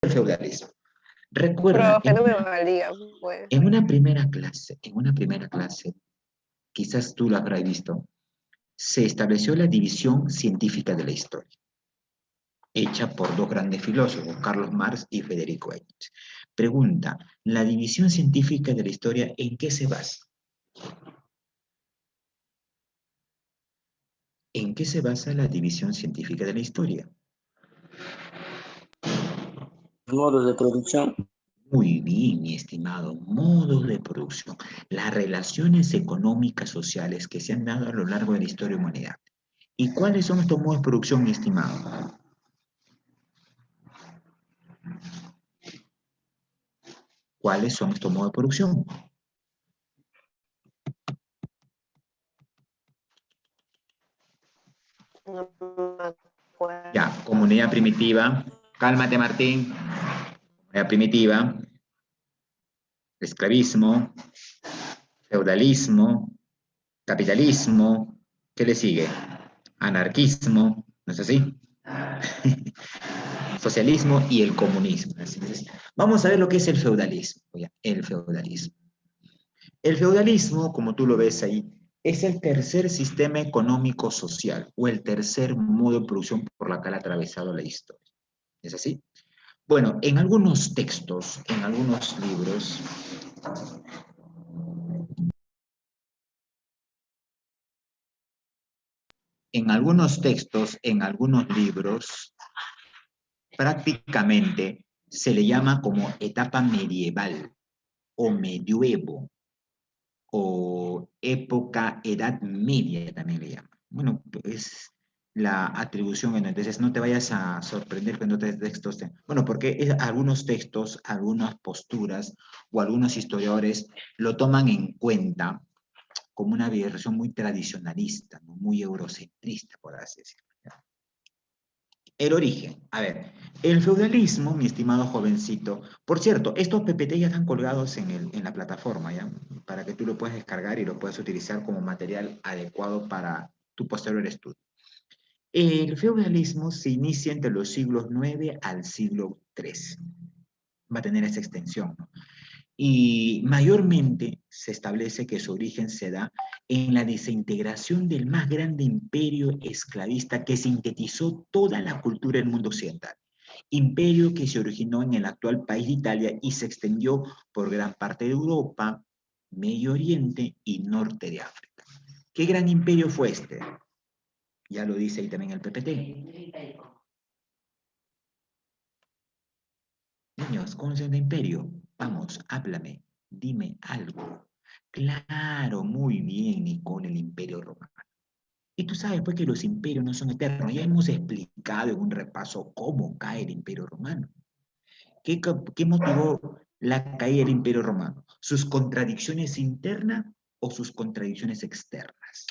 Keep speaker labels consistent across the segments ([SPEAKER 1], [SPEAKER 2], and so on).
[SPEAKER 1] el feudalismo. Recuerda,
[SPEAKER 2] Profe, no me valía, pues.
[SPEAKER 1] en una primera clase, quizás tú lo habrás visto, se estableció la división científica de la historia, hecha por dos grandes filósofos, Carlos Marx y Federico Engels. Pregunta, ¿la división científica de la historia en qué se basa? ¿En qué se basa la división científica de la historia?
[SPEAKER 3] Modos de producción.
[SPEAKER 1] Muy bien, mi estimado, modos de producción, las relaciones económicas sociales que se han dado a lo largo de la historia de la humanidad. ¿Y cuáles son estos modos de producción, mi estimado? ¿Cuáles son estos modos de producción?
[SPEAKER 2] No me acuerdo.
[SPEAKER 1] Ya, comunidad primitiva. Cálmate, Martín. Comunidad primitiva. Esclavismo. Feudalismo. Capitalismo. ¿Qué le sigue? Anarquismo. ¿No es así? Socialismo y el comunismo. Así es. Vamos a ver lo que es el feudalismo. El feudalismo. El feudalismo, como tú lo ves ahí, es el tercer sistema económico social o el tercer modo de producción por la que ha atravesado la historia. ¿Es así? Bueno, en algunos textos, en algunos libros, en algunos libros, prácticamente se le llama como etapa medieval o medioevo o época edad media también le llaman. Bueno, es la atribución, entonces no te vayas a sorprender cuando te textos. Bueno, porque algunos textos, algunas posturas o algunos historiadores lo toman en cuenta como una versión muy tradicionalista, ¿no? Muy eurocentrista, por así decirlo. El origen. A ver, el feudalismo, mi estimado jovencito. Por cierto, estos PPT ya están colgados en la plataforma, ¿ya? Para que tú lo puedas descargar y lo puedas utilizar como material adecuado para tu posterior estudio. El feudalismo se inicia entre los siglos IX al siglo XIII. Va a tener esa extensión, ¿no? Y mayormente se establece que su origen se da en la desintegración del más grande imperio esclavista que sintetizó toda la cultura del mundo occidental. Imperio que se originó en el actual país de Italia y se extendió por gran parte de Europa, Medio Oriente y norte de África. ¿Qué gran imperio fue este? Ya lo dice ahí también el PPT. Niños, ¿cómo se llama imperio? Vamos, háblame, dime algo. Claro, muy bien, Nicole, el imperio romano. Y tú sabes pues que los imperios no son eternos. Ya hemos explicado en un repaso cómo cae el imperio romano. ¿Qué motivó la caída del imperio romano? ¿Sus contradicciones internas o sus contradicciones externas?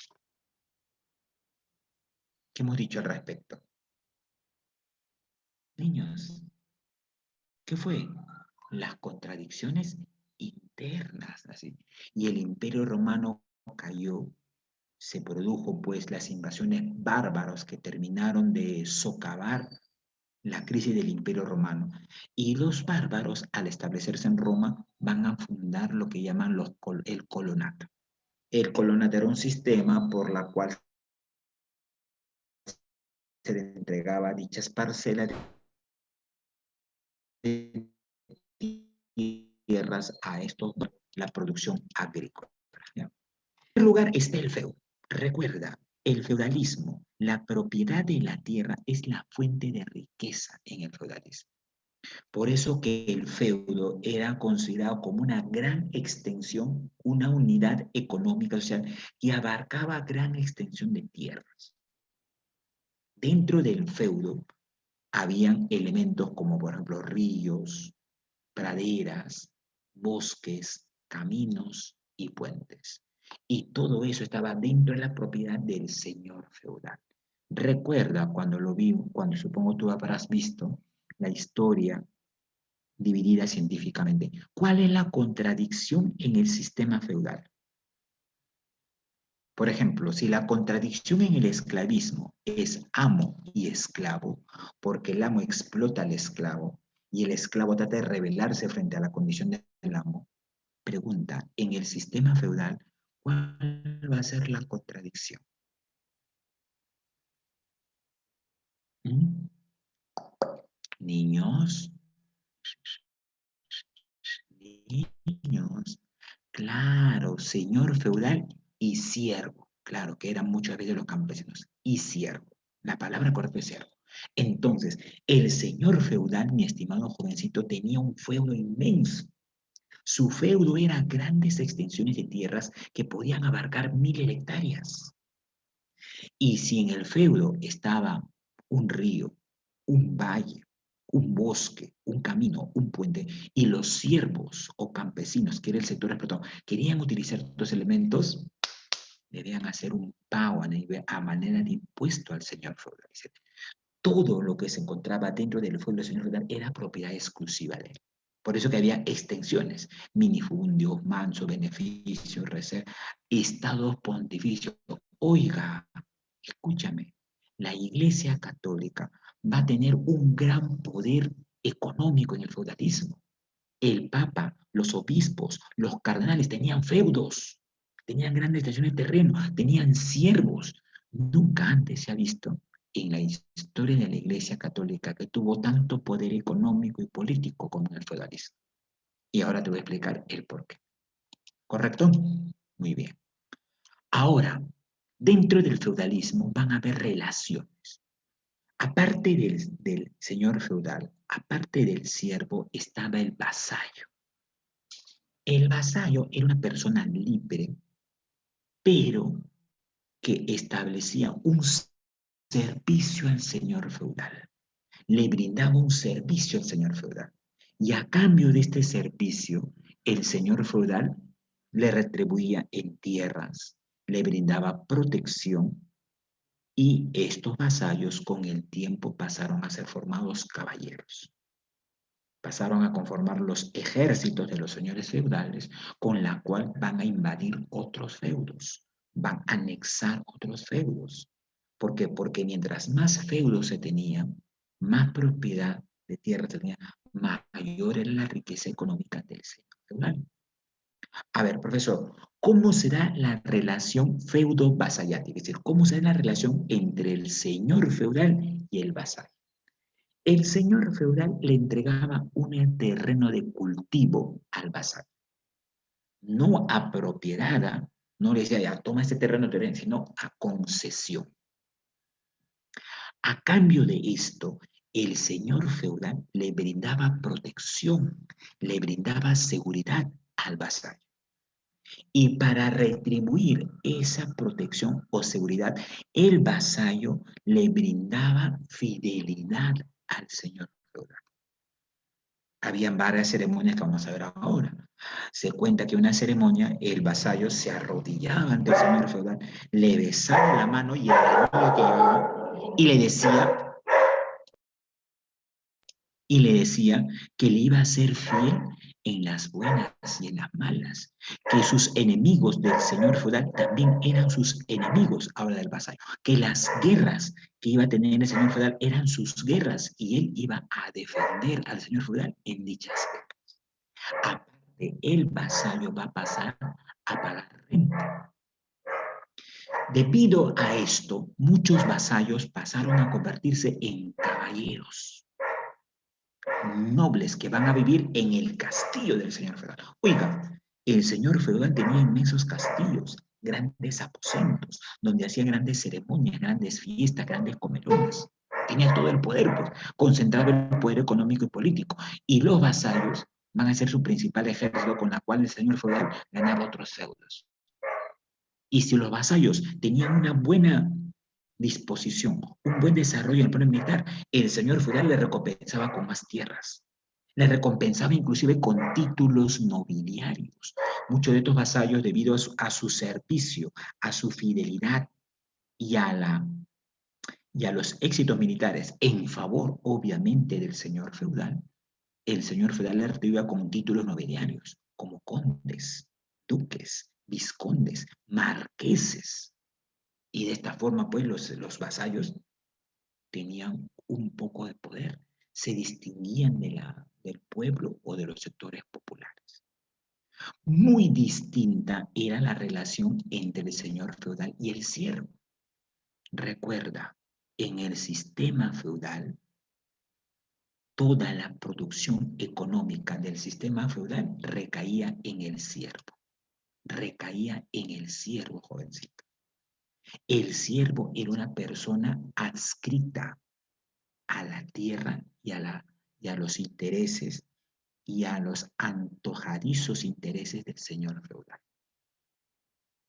[SPEAKER 1] ¿Qué hemos dicho al respecto? Niños, ¿qué fue? Las contradicciones internas, así. Y el imperio romano cayó, se produjo pues las invasiones bárbaras que terminaron de socavar la crisis del imperio romano. Y los bárbaros, al establecerse en Roma, van a fundar lo que llaman el colonato. El colonato era un sistema por la cual se le entregaba dichas parcelas de tierras a estos, la producción agrícola. ¿Ya? En primer lugar está el feudo. Recuerda, el feudalismo, la propiedad de la tierra es la fuente de riqueza en el feudalismo. Por eso que el feudo era considerado como una gran extensión, una unidad económica social que abarcaba gran extensión de tierras. Dentro del feudo habían elementos como por ejemplo ríos, praderas, bosques, caminos y puentes. Y todo eso estaba dentro de la propiedad del señor feudal. Recuerda cuando lo vi, cuando supongo tú habrás visto la historia dividida científicamente. ¿Cuál es la contradicción en el sistema feudal? Por ejemplo, si la contradicción en el esclavismo es amo y esclavo, porque el amo explota al esclavo, y el esclavo trata de rebelarse frente a la condición del amo, pregunta, en el sistema feudal, ¿cuál va a ser la contradicción? ¿Mm? Niños, niños, claro, señor feudal y siervo, claro, que eran muchas veces los campesinos, y siervo, la palabra correcta es siervo. Entonces, el señor feudal, mi estimado jovencito, tenía un feudo inmenso. Su feudo era grandes extensiones de tierras que podían abarcar 1000 hectáreas. Y si en el feudo estaba un río, un valle, un bosque, un camino, un puente, y los siervos o campesinos, que era el sector explotado, querían utilizar estos elementos, debían hacer un pago a manera de impuesto al señor feudal. Todo lo que se encontraba dentro del feudo del señor feudal era propiedad exclusiva de él. Por eso que había extensiones, minifundios, manso, beneficio, reserva, estados pontificios. Oiga, escúchame, la Iglesia Católica va a tener un gran poder económico en el feudalismo. El Papa, los obispos, los cardenales tenían feudos, tenían grandes extensiones de terreno, tenían siervos. Nunca antes se ha visto en la historia de la Iglesia Católica que tuvo tanto poder económico y político como en el feudalismo. Y ahora te voy a explicar el porqué. ¿Correcto? Muy bien. Ahora, dentro del feudalismo van a haber relaciones. Aparte del señor feudal, aparte del siervo, estaba el vasallo. El vasallo era una persona libre, pero que establecía un servicio al señor feudal. Le brindaba un servicio al señor feudal. Y a cambio de este servicio, el señor feudal le retribuía en tierras, le brindaba protección y estos vasallos con el tiempo pasaron a ser formados caballeros. Pasaron a conformar los ejércitos de los señores feudales, con la cual van a invadir otros feudos, van a anexar otros feudos. ¿Por qué? Porque mientras más feudos se tenían, más propiedad de tierra se tenía, mayor era la riqueza económica del señor feudal. A ver, profesor, ¿cómo será la relación feudo-vasallática? Es decir, ¿cómo será la relación entre el señor feudal y el vasallo? El señor feudal le entregaba un terreno de cultivo al vasallo, no a propiedad, no le decía, ya, toma este terreno, sino a concesión. A cambio de esto, el señor feudal le brindaba protección, le brindaba seguridad al vasallo. Y para retribuir esa protección o seguridad, el vasallo le brindaba fidelidad al señor feudal. Habían varias ceremonias que vamos a ver ahora. Se cuenta que una ceremonia, el vasallo se arrodillaba ante el señor feudal, le besaba la mano y el anillo que llevaba, y le decía que le iba a ser fiel en las buenas y en las malas, que sus enemigos del señor feudal también eran sus enemigos, ahora del vasallo, que las guerras que iba a tener el señor feudal eran sus guerras y él iba a defender al señor feudal en dichas guerras. Aparte, el vasallo va a pasar a pagar renta. Debido a esto, muchos vasallos pasaron a convertirse en caballeros, nobles que van a vivir en el castillo del señor feudal. Oiga, el señor feudal tenía inmensos castillos, grandes aposentos, donde hacía grandes ceremonias, grandes fiestas, grandes comelones. Tenía todo el poder, pues, concentrado en el poder económico y político. Y los vasallos van a ser su principal ejército con la cual el señor feudal ganaba otros feudos. Y si los vasallos tenían una buena disposición, un buen desarrollo en el plano militar, el señor feudal le recompensaba con más tierras. Le recompensaba inclusive con títulos nobiliarios. Muchos de estos vasallos, debido a su servicio, a su fidelidad y a los éxitos militares en favor, obviamente, del señor feudal, el señor feudal le retribuía con títulos nobiliarios, como condes, duques, vizcondes, marqueses. Y de esta forma, pues, los vasallos tenían un poco de poder. se distinguían del pueblo o de los sectores populares. Muy distinta era la relación entre el señor feudal y el siervo. Recuerda, en el sistema feudal, toda la producción económica del sistema feudal recaía en el siervo. Recaía en el siervo, jovencito. El siervo era una persona adscrita a la tierra y a los intereses y a los antojadizos intereses del señor feudal.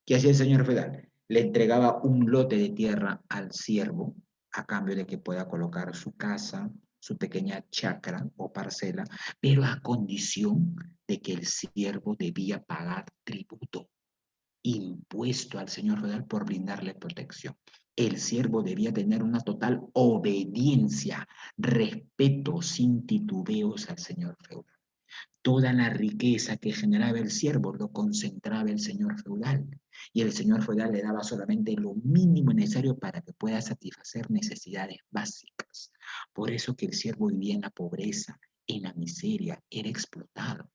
[SPEAKER 1] ¿Qué hacía el señor feudal? Le entregaba un lote de tierra al siervo a cambio de que pueda colocar su casa, su pequeña chacra o parcela, pero a condición de que el siervo debía pagar tributo, impuesto al señor feudal por brindarle protección. El siervo debía tener una total obediencia, respeto sin titubeos al señor feudal. Toda la riqueza que generaba el siervo lo concentraba el señor feudal, y el señor feudal le daba solamente lo mínimo necesario para que pueda satisfacer necesidades básicas. Por eso que el siervo vivía en la pobreza, en la miseria, era explotado.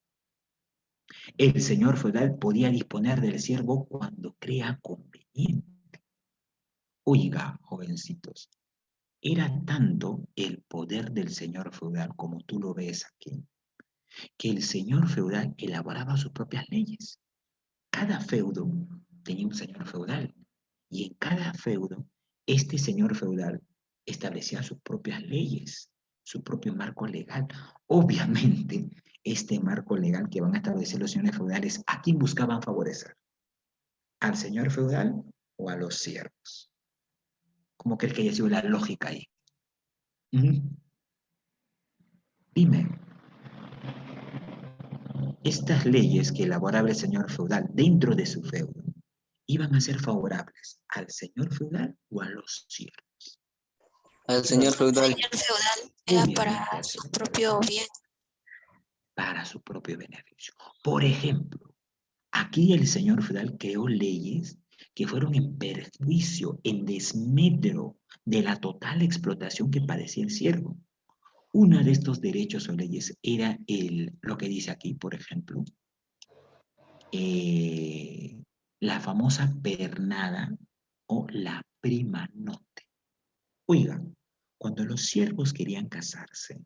[SPEAKER 1] El señor feudal podía disponer del siervo cuando crea conveniente. Oiga, jovencitos, era tanto el poder del señor feudal, como tú lo ves aquí, que el señor feudal elaboraba sus propias leyes. Cada feudo tenía un señor feudal, y en cada feudo, este señor feudal establecía sus propias leyes, su propio marco legal. Obviamente, este marco legal que van a establecer los señores feudales, ¿a quién buscaban favorecer? ¿Al señor feudal o a los siervos? ¿Cómo crees que haya sido la lógica ahí? Dime. Estas leyes que elaboraba el señor feudal dentro de su feudo iban a ser favorables al señor feudal o a los siervos.
[SPEAKER 3] Al señor feudal.
[SPEAKER 4] El señor feudal era
[SPEAKER 1] Obviamente
[SPEAKER 4] para
[SPEAKER 1] al
[SPEAKER 4] su
[SPEAKER 1] señor
[SPEAKER 4] propio bien.
[SPEAKER 1] para su propio beneficio. Por ejemplo, aquí el señor feudal creó leyes que fueron en perjuicio, en desmedro de la total explotación que padecía el siervo. Uno de estos derechos o leyes era lo que dice aquí, por ejemplo, la famosa pernada o la prima note. Oigan, cuando los siervos querían casarse,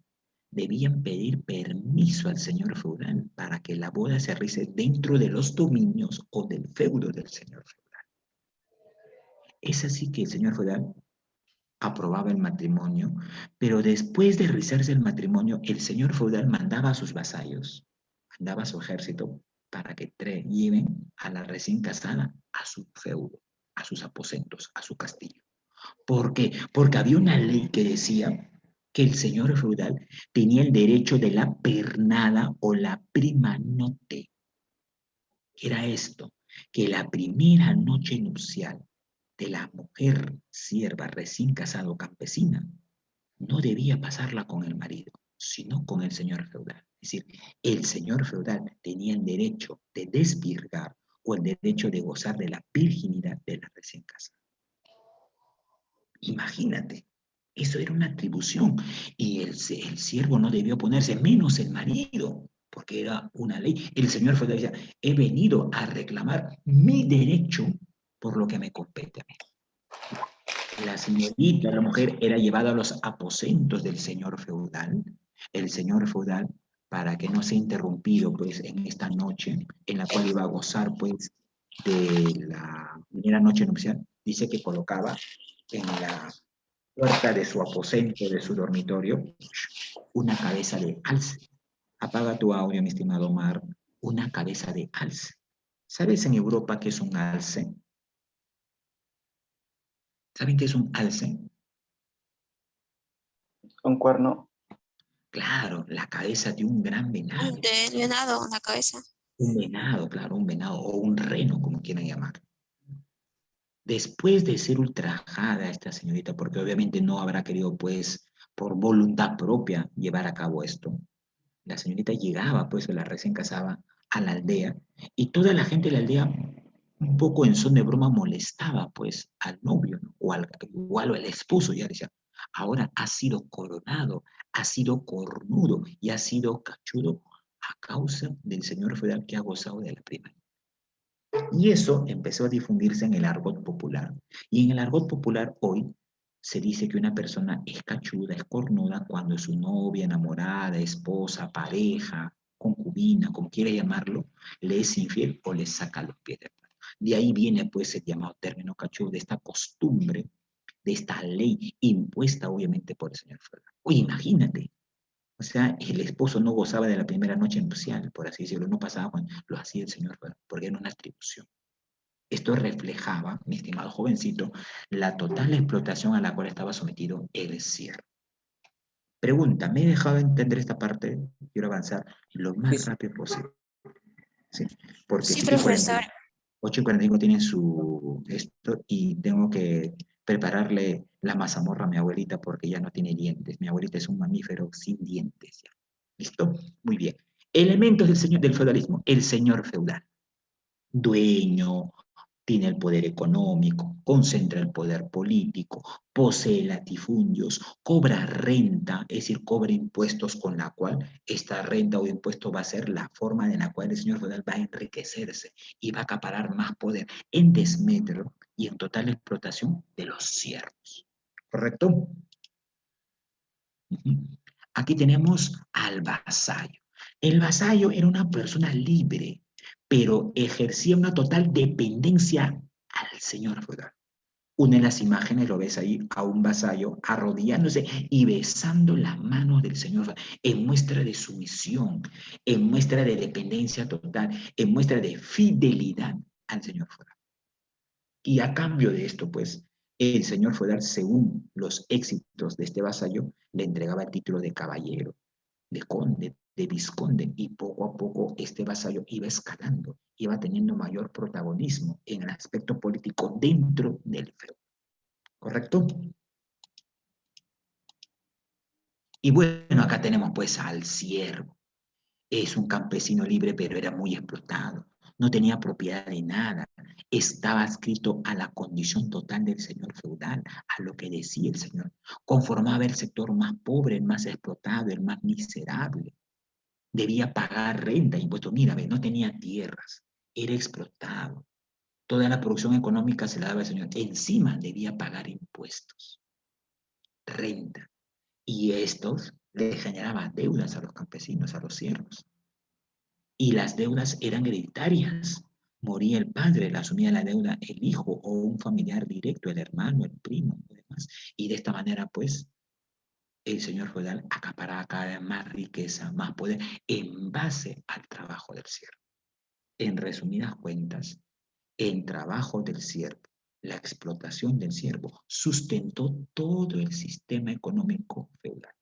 [SPEAKER 1] debían pedir permiso al señor feudal para que la boda se realice dentro de los dominios o del feudo del señor feudal. Es así que el señor feudal aprobaba el matrimonio, pero después de realizarse el matrimonio, el señor feudal mandaba a sus vasallos, mandaba a su ejército para que lleven a la recién casada a su feudo, a sus aposentos, a su castillo. ¿Por qué? Porque había una ley que decía que el señor feudal tenía el derecho de la pernada o la prima note. Era esto, que la primera noche nupcial de la mujer sierva recién casada o campesina no debía pasarla con el marido, sino con el señor feudal. Es decir, el señor feudal tenía el derecho de desvirgar o el derecho de gozar de la virginidad de la recién casada. Imagínate, eso era una atribución, y el siervo no debió oponerse, menos el marido, porque era una ley. El señor feudal decía, he venido a reclamar mi derecho por lo que me compete a mí. La señorita, la mujer, era llevada a los aposentos del señor feudal. El señor feudal, para que no sea interrumpido pues en esta noche, en la cual iba a gozar pues de la primera noche nupcial, dice que colocaba en la puerta de su aposento, de su dormitorio, una cabeza de alce. Apaga tu audio, mi estimado Omar. Una cabeza de alce. ¿Sabes en Europa qué es un alce? ¿Saben qué es un alce?
[SPEAKER 3] Un cuerno.
[SPEAKER 1] Claro, la cabeza de un gran venado.
[SPEAKER 4] Del venado en la cabeza.
[SPEAKER 1] Un venado, claro, un venado o un reno, como quieran llamar. Después de ser ultrajada esta señorita, porque obviamente no habrá querido, pues, por voluntad propia llevar a cabo esto, la señorita llegaba, pues, la recién casada, a la aldea, y toda la gente de la aldea, un poco en son de broma, molestaba, pues, al novio, ¿no? O al esposo, ya decía, ahora ha sido coronado, ha sido cornudo y ha sido cachudo a causa del señor feudal que ha gozado de la prima. Y eso empezó a difundirse en el argot popular. Y en el argot popular hoy se dice que una persona es cachuda, es cornuda, cuando su novia, enamorada, esposa, pareja, concubina, como quiera llamarlo, le es infiel o le saca los pies del plato. De ahí viene pues el llamado término cachudo, de esta costumbre, de esta ley impuesta obviamente por el señor feudal. Oye, imagínate, o sea, el esposo no gozaba de la primera noche nupcial, por así decirlo, no pasaba cuando lo hacía el señor feudal, porque era una atribución. Esto reflejaba, mi estimado jovencito, la total explotación a la cual estaba sometido el siervo. Pregunta, ¿me he dejado entender esta parte? Quiero avanzar lo más rápido posible. ¿Sí? Porque
[SPEAKER 4] Sí, profesor.
[SPEAKER 1] 8:45 tienen su esto y tengo que prepararle la mazamorra a mi abuelita porque ya no tiene dientes. Mi abuelita es un mamífero sin dientes. ¿Ya? ¿Listo? Muy bien. Elementos del feudalismo. El señor feudal. Dueño, tiene el poder económico, concentra el poder político, posee latifundios, cobra renta, es decir, cobra impuestos con la cual esta renta o impuesto va a ser la forma en la cual el señor feudal va a enriquecerse y va a acaparar más poder en desmedro y en total explotación de los siervos. ¿Correcto? Aquí tenemos al vasallo. El vasallo era una persona libre, pero ejercía una total dependencia al señor feudal. Una de las imágenes, lo ves ahí, a un vasallo arrodillándose y besando las manos del señor feudal, en muestra de sumisión, en muestra de dependencia total, en muestra de fidelidad al señor feudal. Y a cambio de esto, pues, el señor feudal, según los éxitos de este vasallo, le entregaba el título de caballero, de conde, de vizconde, y poco a poco este vasallo iba escalando, iba teniendo mayor protagonismo en el aspecto político dentro del feudo. ¿Correcto? Y bueno, acá tenemos pues al siervo. Es un campesino libre, pero era muy explotado. No tenía propiedad de nada. Estaba adscrito a la condición total del señor feudal, a lo que decía el señor. Conformaba el sector más pobre, el más explotado, el más miserable. Debía pagar renta, impuestos. Mira, no tenía tierras, era explotado. Toda la producción económica se la daba el señor. Encima debía pagar impuestos, renta. Y estos le generaban deudas a los campesinos, a los siervos. Y las deudas eran hereditarias. Moría el padre, le asumía la deuda el hijo o un familiar directo, el hermano, el primo, y demás. Y de esta manera, pues, el señor feudal acaparaba cada vez más riqueza, más poder, en base al trabajo del siervo. En resumidas cuentas, el trabajo del siervo, la explotación del siervo, sustentó todo el sistema económico feudal.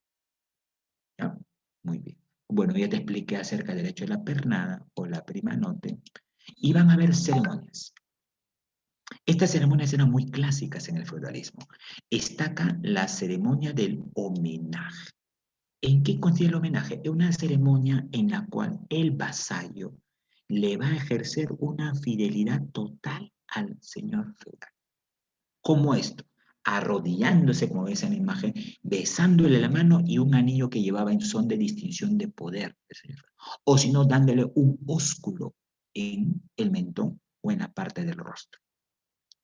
[SPEAKER 1] ¿Ya? Muy bien. Bueno, ya te expliqué acerca del hecho de la pernada o la prima notte. Y van a haber ceremonias. Estas ceremonias eran muy clásicas en el feudalismo. Destaca la ceremonia del homenaje. ¿En qué consiste el homenaje? Es una ceremonia en la cual el vasallo le va a ejercer una fidelidad total al señor feudal. ¿Cómo esto? Arrodillándose, como ves en la imagen, besándole la mano y un anillo que llevaba en son de distinción de poder. O si no, dándole un ósculo en el mentón o en la parte del rostro,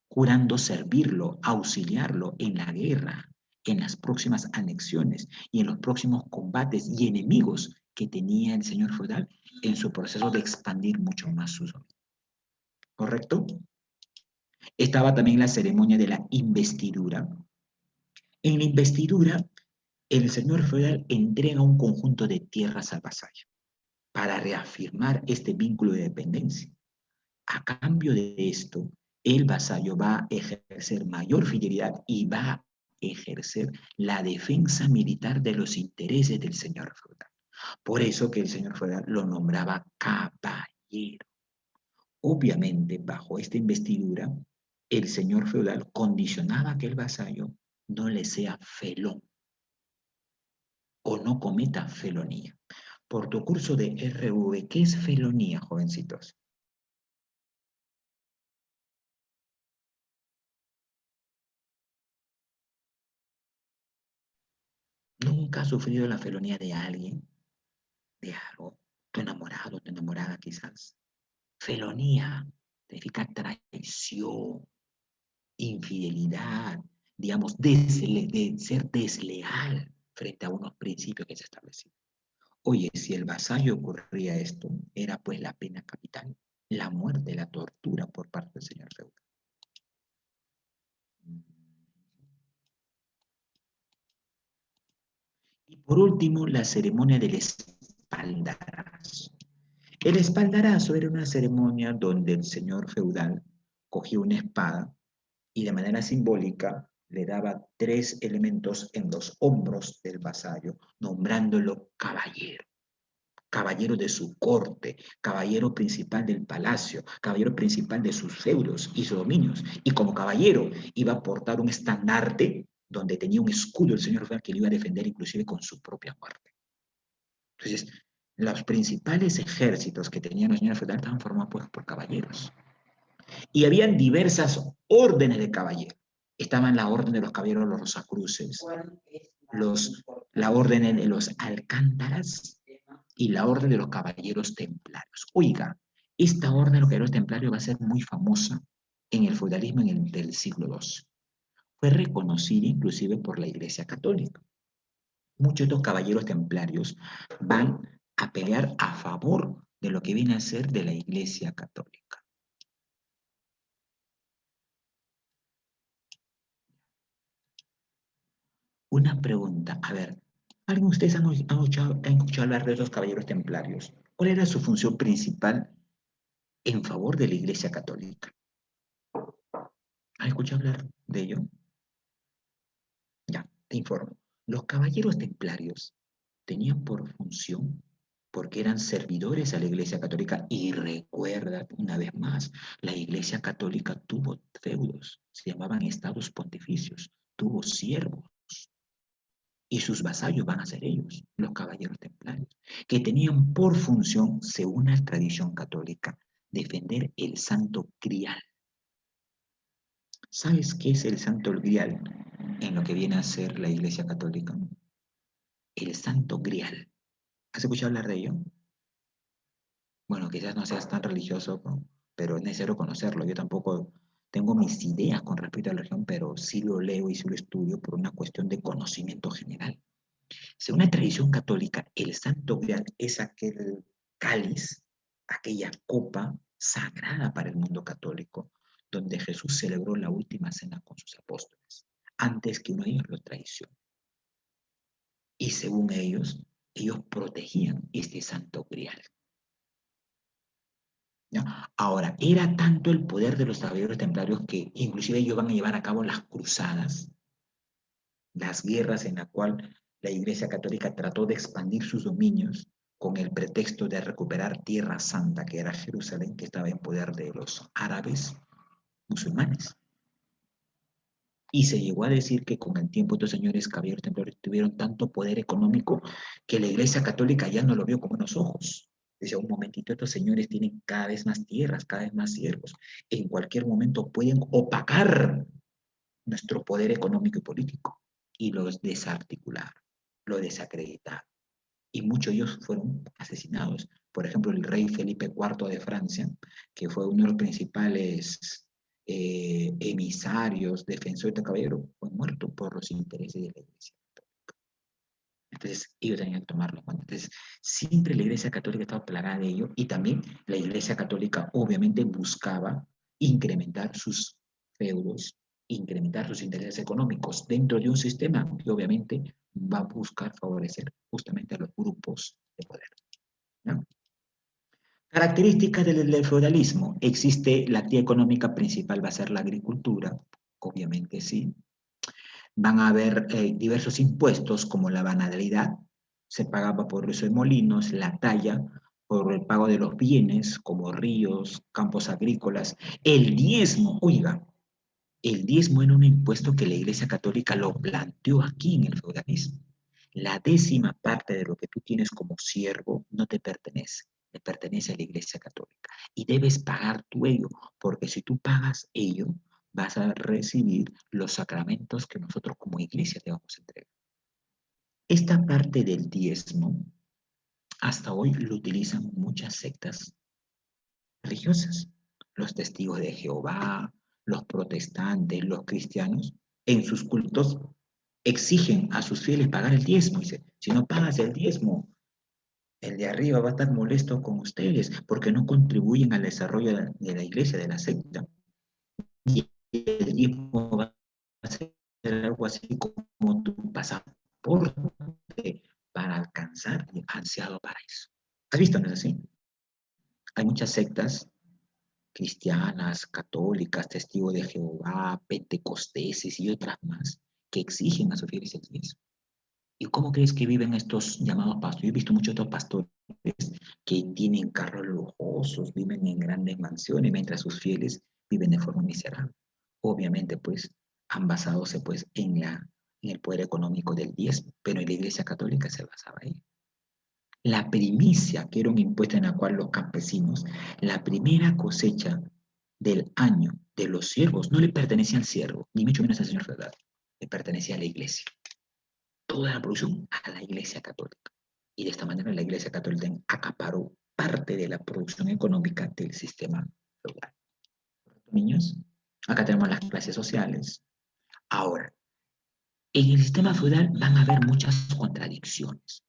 [SPEAKER 1] jurando servirlo, auxiliarlo en la guerra, en las próximas anexiones y en los próximos combates y enemigos que tenía el señor feudal en su proceso de expandir mucho más su dominio. ¿Correcto? Estaba también la ceremonia de la investidura. En la investidura, el señor feudal entrega un conjunto de tierras al vasallo para reafirmar este vínculo de dependencia. A cambio de esto, el vasallo va a ejercer mayor fidelidad y va a ejercer la defensa militar de los intereses del señor feudal. Por eso que el señor feudal lo nombraba caballero. Obviamente, bajo esta investidura, el señor feudal condicionaba que el vasallo no le sea felón o no cometa felonía. Por tu curso de RV, ¿qué es felonía, jovencitos? has sufrido la felonía de alguien? De algo. Tu enamorado, tu enamorada quizás. Felonía significa traición, infidelidad, digamos, de ser desleal frente a unos principios que se establecen. Oye, si el vasallo ocurría esto, era pues la pena capital, la muerte, la tortura por parte del señor feudal. Y por último, la ceremonia del espaldarazo. El espaldarazo era una ceremonia donde el señor feudal cogía una espada y de manera simbólica le daba 3 elementos en los hombros del vasallo, nombrándolo caballero. Caballero de su corte, caballero principal del palacio, caballero principal de sus feudos y sus dominios. Y como caballero iba a portar un estandarte donde tenía un escudo el señor feudal que le iba a defender inclusive con su propia muerte. Entonces, los principales ejércitos que tenían los señores feudales estaban formados por caballeros. Y habían diversas órdenes de caballeros. Estaban la orden de los caballeros de los Rosacruces, la orden de los Alcántaras y la orden de los caballeros templarios. Oiga, esta orden de los caballeros templarios va a ser muy famosa en el feudalismo del siglo II. Fue reconocida inclusive por la Iglesia Católica. Muchos de estos caballeros templarios van a pelear a favor de lo que viene a ser de la Iglesia Católica. Una pregunta, a ver, ¿alguien de ustedes han escuchado hablar de esos caballeros templarios? ¿Cuál era su función principal en favor de la Iglesia Católica? ¿Han escuchado hablar de ello? Ya, te informo. Los caballeros templarios tenían por función, porque eran servidores a la Iglesia Católica, y recuerda una vez más, la Iglesia Católica tuvo feudos, se llamaban estados pontificios, tuvo siervos, y sus vasallos van a ser ellos, los caballeros templarios, que tenían por función, según la tradición católica, defender el Santo Grial. ¿Sabes qué es el Santo Grial en lo que viene a ser la Iglesia Católica? El Santo Grial. ¿Has escuchado hablar de ello? Bueno, quizás no seas tan religioso, pero es necesario conocerlo. Yo tampoco tengo mis ideas con respecto a la religión, pero sí lo leo y sí lo estudio por una cuestión de conocimiento general. Según la tradición católica, el Santo Grial es aquel cáliz, aquella copa sagrada para el mundo católico, donde Jesús celebró la última cena con sus apóstoles, antes que uno de ellos lo traicione. Y según ellos protegían este Santo Grial. ¿Ya? Ahora, era tanto el poder de los caballeros templarios que inclusive ellos van a llevar a cabo las cruzadas, las guerras en las cuales la Iglesia Católica trató de expandir sus dominios con el pretexto de recuperar Tierra Santa, que era Jerusalén, que estaba en poder de los árabes musulmanes. Y se llegó a decir que con el tiempo estos señores caballeros templarios tuvieron tanto poder económico que la Iglesia Católica ya no lo vio con buenos ojos. Decía, un momentito, estos señores tienen cada vez más tierras, cada vez más siervos. En cualquier momento pueden opacar nuestro poder económico y político. Y los desarticularon, lo desacreditaron. Y muchos de ellos fueron asesinados. Por ejemplo, el rey Felipe IV de Francia, que fue uno de los principales emisarios, defensores de caballero, fue muerto por los intereses de la Iglesia Católica. Entonces, ellos tenían que tomarlo en cuenta. Entonces, siempre la Iglesia Católica estaba plagada de ello, y también la Iglesia Católica obviamente buscaba incrementar sus feudos, incrementar sus intereses económicos dentro de un sistema que obviamente va a buscar favorecer justamente a los grupos de poder, ¿no? Características del feudalismo. Existe la actividad económica principal, va a ser la agricultura, obviamente sí. Van a haber diversos impuestos como la banalidad, se pagaba por el uso de molinos, la talla, por el pago de los bienes como ríos, campos agrícolas, el diezmo, oiga, el diezmo era un impuesto que la Iglesia Católica lo planteó aquí en el feudalismo. La 10ª parte de lo que tú tienes como siervo no te pertenece, le pertenece a la Iglesia Católica. Y debes pagar tú ello, porque si tú pagas ello, vas a recibir los sacramentos que nosotros como Iglesia te vamos a entregar. Esta parte del diezmo, hasta hoy lo utilizan muchas sectas religiosas. Los testigos de Jehová, los protestantes, los cristianos, en sus cultos exigen a sus fieles pagar el diezmo. Dice, si no pagas el diezmo, el de arriba va a estar molesto con ustedes porque no contribuyen al desarrollo de la iglesia, de la secta. Y el diezmo va a ser algo así como tu pasaporte para alcanzar el ansiado paraíso. ¿Has visto? ¿No es así? Hay muchas sectas cristianas, católicas, testigos de Jehová, pentecosteses y otras más que exigen a sus fieles el diezmo. ¿Y cómo crees que viven estos llamados pastores? Yo he visto muchos otros pastores que tienen carros lujosos, viven en grandes mansiones, mientras sus fieles viven de forma miserable. Obviamente, pues, han basadose pues, en el poder económico del diezmo, pero en la Iglesia Católica se basaba ahí. La primicia, que era un impuesto en el cual los campesinos, la primera cosecha del año de los siervos no le pertenecía al siervo, ni mucho menos al señor feudal, le pertenecía a la iglesia. Toda la producción a la Iglesia Católica. Y de esta manera la Iglesia Católica acaparó parte de la producción económica del sistema feudal. Niños, acá tenemos las clases sociales. Ahora, en el sistema feudal van a haber muchas contradicciones.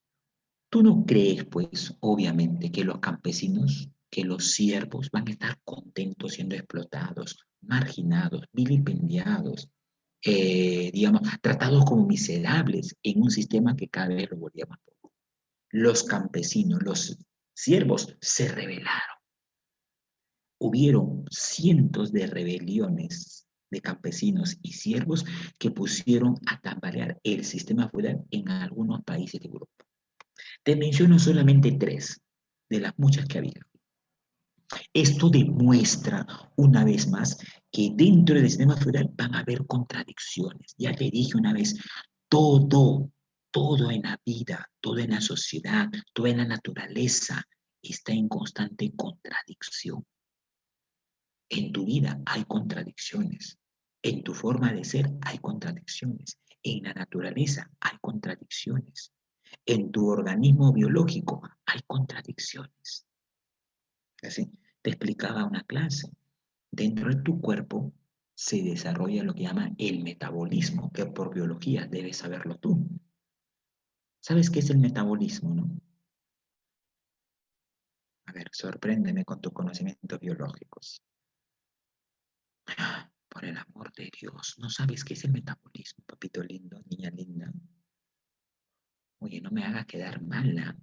[SPEAKER 1] ¿Tú no crees, pues, obviamente, que los campesinos, que los siervos van a estar contentos siendo explotados, marginados, vilipendiados, digamos, tratados como miserables en un sistema que cada vez lo volvía más poco? Los campesinos, los siervos se rebelaron. Hubieron cientos de rebeliones de campesinos y siervos que pusieron a tambalear el sistema feudal en algunos países de Europa. Te menciono solamente 3 de las muchas que había. Esto demuestra una vez más que dentro del sistema feudal van a haber contradicciones. Ya te dije una vez, todo en la vida, todo en la sociedad, todo en la naturaleza está en constante contradicción. En tu vida hay contradicciones. En tu forma de ser hay contradicciones. En la naturaleza hay contradicciones. En tu organismo biológico hay contradicciones. Así te explicaba una clase. Dentro de tu cuerpo se desarrolla lo que llama el metabolismo, que por biología debes saberlo tú. ¿Sabes qué es el metabolismo, no? A ver, sorpréndeme con tus conocimientos biológicos. Por el amor de Dios, ¿no sabes qué es el metabolismo, papito lindo, niña linda? Oye, no me hagas quedar mala.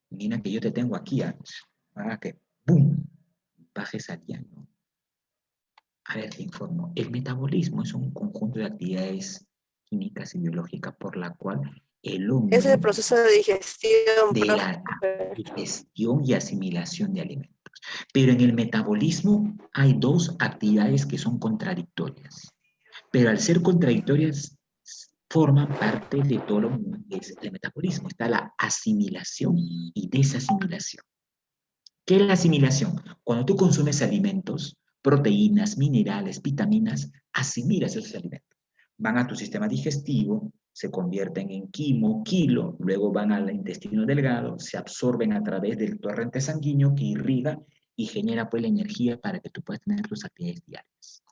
[SPEAKER 1] Mira que yo te tengo aquí, haga que ¡pum! Bajes al llano. A ver, te informo. El metabolismo es un conjunto de actividades químicas y biológicas por la cual el hombre
[SPEAKER 2] Es el proceso de digestión,
[SPEAKER 1] de la
[SPEAKER 2] profe.
[SPEAKER 1] digestión y asimilación de alimentos. Pero en el metabolismo hay 2 actividades que son contradictorias. Pero al ser contradictorias, forman parte de todo lo que es el metabolismo. Está la asimilación y desasimilación. ¿Qué es la asimilación? Cuando tú consumes alimentos, proteínas, minerales, vitaminas, asimilas esos alimentos. Van a tu sistema digestivo, se convierten en kilo, luego van al intestino delgado, se absorben a través del torrente sanguíneo que irriga y genera pues la energía para que tú puedas tener tus actividades diarias.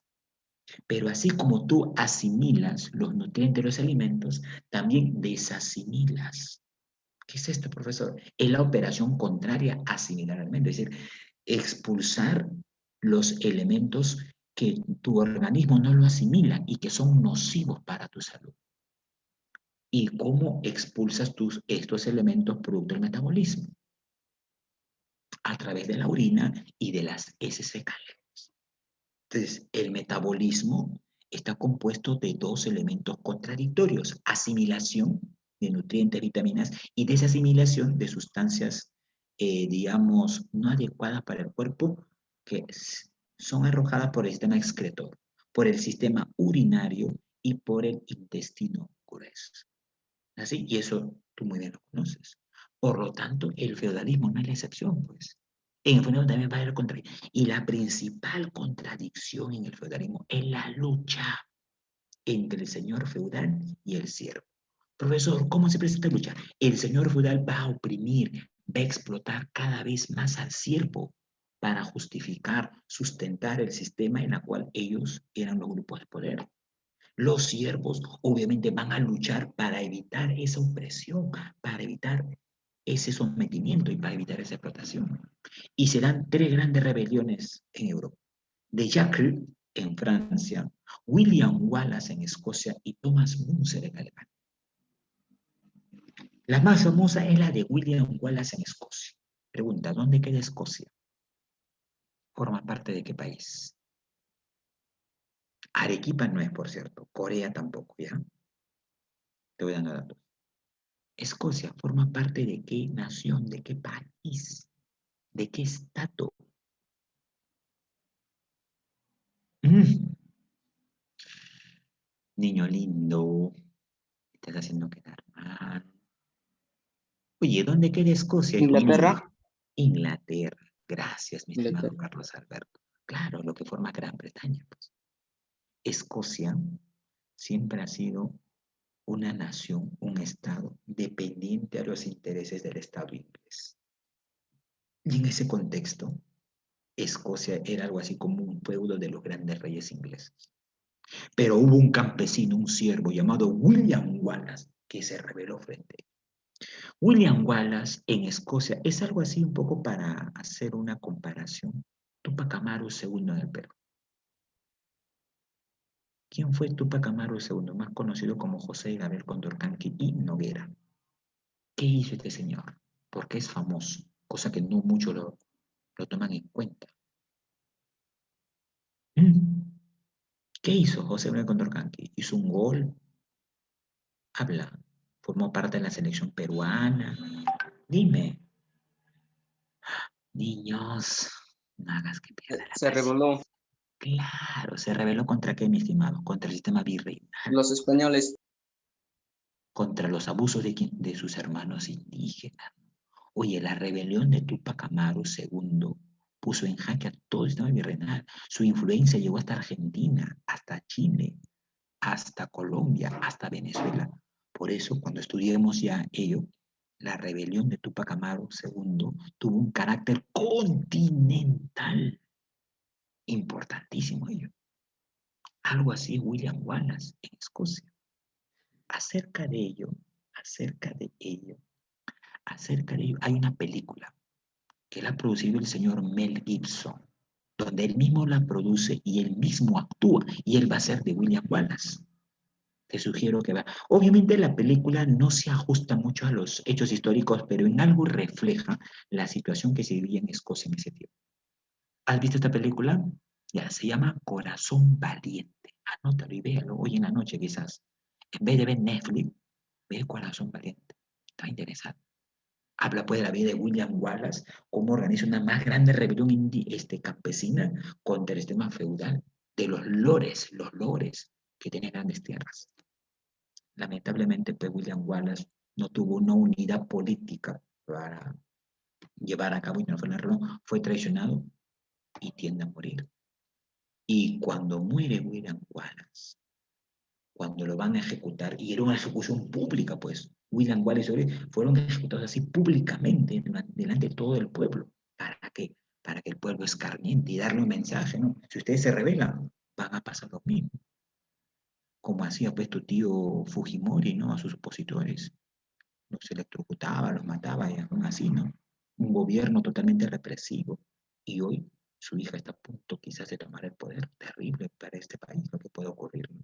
[SPEAKER 1] Pero así como tú asimilas los nutrientes de los alimentos, también desasimilas. ¿Qué es esto, profesor? Es la operación contraria a asimilar alimentos, es decir, expulsar los elementos que tu organismo no lo asimila y que son nocivos para tu salud. ¿Y cómo expulsas estos elementos producto del metabolismo? A través de la orina y de las heces fecales. Entonces, el metabolismo está compuesto de 2 elementos contradictorios: asimilación de nutrientes, vitaminas, y desasimilación de sustancias, digamos, no adecuadas para el cuerpo, que son arrojadas por el sistema excretor, por el sistema urinario y por el intestino grueso. ¿Así? Y eso tú muy bien lo conoces. Por lo tanto, el feudalismo no es la excepción, pues. En el feudalismo también va a haber contradicción. Y la principal contradicción en el feudalismo es la lucha entre el señor feudal y el siervo. Profesor, ¿cómo se presenta esta lucha? El señor feudal va a oprimir, va a explotar cada vez más al siervo para justificar, sustentar el sistema en el cual ellos eran los grupos de poder. Los siervos obviamente van a luchar para evitar esa opresión, para evitar ese sometimiento y para evitar esa explotación. Y se dan 3 grandes rebeliones en Europa. De Jackal en Francia, William Wallace en Escocia y Thomas Müntzer en Alemania. La más famosa es la de William Wallace en Escocia. Pregunta, ¿dónde queda Escocia? ¿Forma parte de qué país? Arequipa no es, por cierto. Corea tampoco, ¿ya? Te voy dando datos. Escocia forma parte de qué nación, de qué país, de qué estado. Niño lindo, te estás haciendo quedar mal. Oye, ¿dónde queda Escocia, hijo mío?
[SPEAKER 3] Inglaterra.
[SPEAKER 1] Inglaterra. Gracias, mi estimado
[SPEAKER 3] Inglaterra.
[SPEAKER 1] Carlos Alberto. Claro, lo que forma Gran Bretaña, pues. Escocia siempre ha sido una nación, un estado dependiente a los intereses del Estado inglés. Y en ese contexto, Escocia era algo así como un feudo de los grandes reyes ingleses. Pero hubo un campesino, un siervo llamado William Wallace, que se rebeló frente a él. William Wallace en Escocia es algo así un poco para hacer una comparación. Tupac Amaru II en el Perú. ¿Quién fue Tupac Amaru II? Más conocido como José Gabriel Condorcanqui y Noguera. ¿Qué hizo este señor? Porque es famoso, cosa que no mucho lo toman en cuenta. ¿Qué hizo José Gabriel Condorcanqui? Hizo un gol, habla, formó parte de la selección peruana. Dime, niños, no hagas que pierda la
[SPEAKER 3] Se
[SPEAKER 1] paciencia.
[SPEAKER 3] rebeló.
[SPEAKER 1] Claro, se rebeló contra qué, mi estimado, contra el sistema virreinal,
[SPEAKER 3] Los españoles.
[SPEAKER 1] contra los abusos de sus hermanos indígenas. Oye, la rebelión de Tupac Amaru II puso en jaque a todo el sistema virreinal. Su influencia llegó hasta Argentina, hasta Chile, hasta Colombia, hasta Venezuela. Por eso, cuando estudiemos ya ello, la rebelión de Tupac Amaru II tuvo un carácter continental. Importantísimo ello. Algo así William Wallace en Escocia. Acerca de ello, acerca de ello, hay una película que la ha producido el señor Mel Gibson, donde él mismo la produce y él mismo actúa, y él va a ser de William Wallace. Te sugiero que va. Obviamente la película no se ajusta mucho a los hechos históricos, pero en algo refleja la situación que se vivía en Escocia en ese tiempo. ¿Has visto esta película? Ya, se llama Corazón Valiente. Anótalo y véalo hoy en la noche quizás. En vez de ver Netflix, ve Corazón Valiente. Está interesante. Habla pues de la vida de William Wallace, cómo organiza una más grande rebelión campesina contra el sistema feudal, de los lores que tienen grandes tierras. Lamentablemente, pues William Wallace no tuvo una unidad política para llevar a cabo y no fue, fue traicionado y tiende a morir. Y cuando muere William Wallace, cuando lo van a ejecutar, y era una ejecución pública, pues, William Wallace fueron ejecutados así públicamente delante de todo el pueblo. ¿Para qué? Para que el pueblo escarmiente y darle un mensaje, ¿no? Si ustedes se rebelan, van a pasar lo mismo. Como hacía pues tu tío Fujimori, ¿no? A sus opositores. Los electrocutaba, los mataba y aún así, ¿no? Un gobierno totalmente represivo. Y hoy su hija está a punto quizás de tomar el poder. Terrible para este país lo que puede ocurrir, ¿no?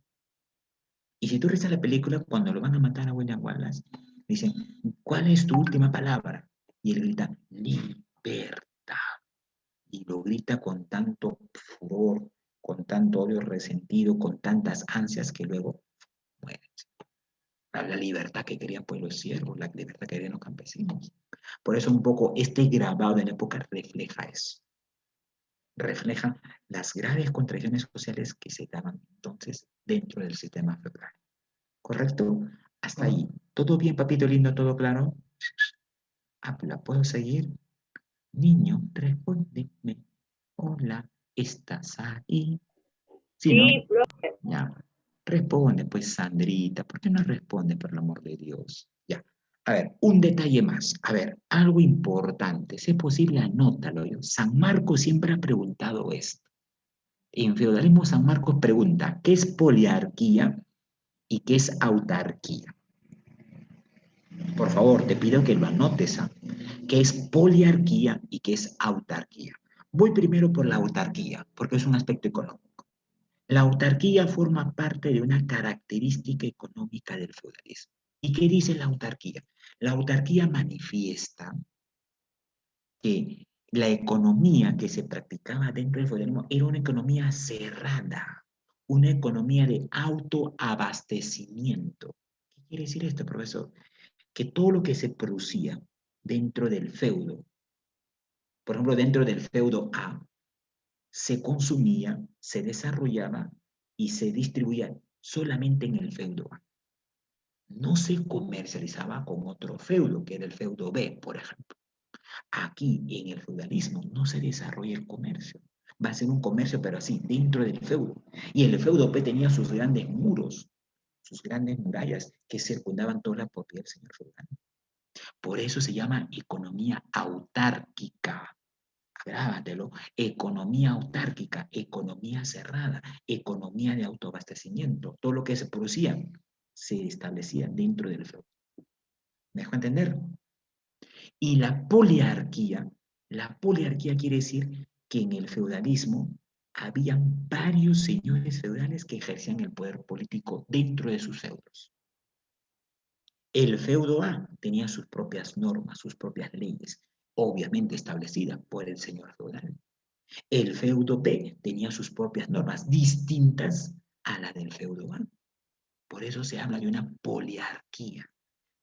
[SPEAKER 1] Y si tú revisas la película, cuando lo van a matar a William Wallace, dicen, ¿cuál es tu última palabra? Y él grita, libertad. Y lo grita con tanto furor, con tanto odio resentido, con tantas ansias que luego muere. La libertad que querían pues los siervos, la libertad que querían los campesinos. Por eso un poco este grabado de la época refleja eso. Refleja las graves contradicciones sociales que se daban entonces dentro del sistema feudal. ¿Correcto? Hasta ahí. ¿Todo bien, papito lindo? ¿Todo claro? ¿La puedo seguir? Niño, respóndeme. Hola, ¿estás ahí? ¿Sí, no?
[SPEAKER 2] Sí, profe.
[SPEAKER 1] Ya. Responde, pues, Sandrita. ¿Por qué no responde, por el amor de Dios? Ya. A ver, un detalle más. A ver, algo importante. Si es posible, anótalo yo. San Marcos siempre ha preguntado esto. En feudalismo, San Marcos pregunta, ¿qué es poliarquía y qué es autarquía? Por favor, te pido que lo anotes. ¿Qué es poliarquía y qué es autarquía? Voy primero por la autarquía, porque es un aspecto económico. La autarquía forma parte de una característica económica del feudalismo. ¿Y qué dice la autarquía? La autarquía manifiesta que la economía que se practicaba dentro del feudalismo era una economía cerrada, una economía de autoabastecimiento. ¿Qué quiere decir esto, profesor? Que todo lo que se producía dentro del feudo, por ejemplo, dentro del feudo A, se consumía, se desarrollaba y se distribuía solamente en el feudo A. No se comercializaba con otro feudo, que era el feudo B, por ejemplo. Aquí, en el feudalismo, no se desarrolla el comercio. Va a ser un comercio, pero así, dentro del feudo. Y el feudo B tenía sus grandes muros, sus grandes murallas que circundaban toda la propiedad del señor feudal. Por eso se llama economía autárquica. Grábatelo, economía autárquica, economía cerrada, economía de autoabastecimiento. Todo lo que se producía se establecía dentro del feudo. ¿Me dejo entender? Y la poliarquía quiere decir que en el feudalismo habían varios señores feudales que ejercían el poder político dentro de sus feudos. El feudo A tenía sus propias normas, sus propias leyes, obviamente establecidas por el señor feudal. El feudo B tenía sus propias normas, distintas a las del feudo A. Por eso se habla de una poliarquía.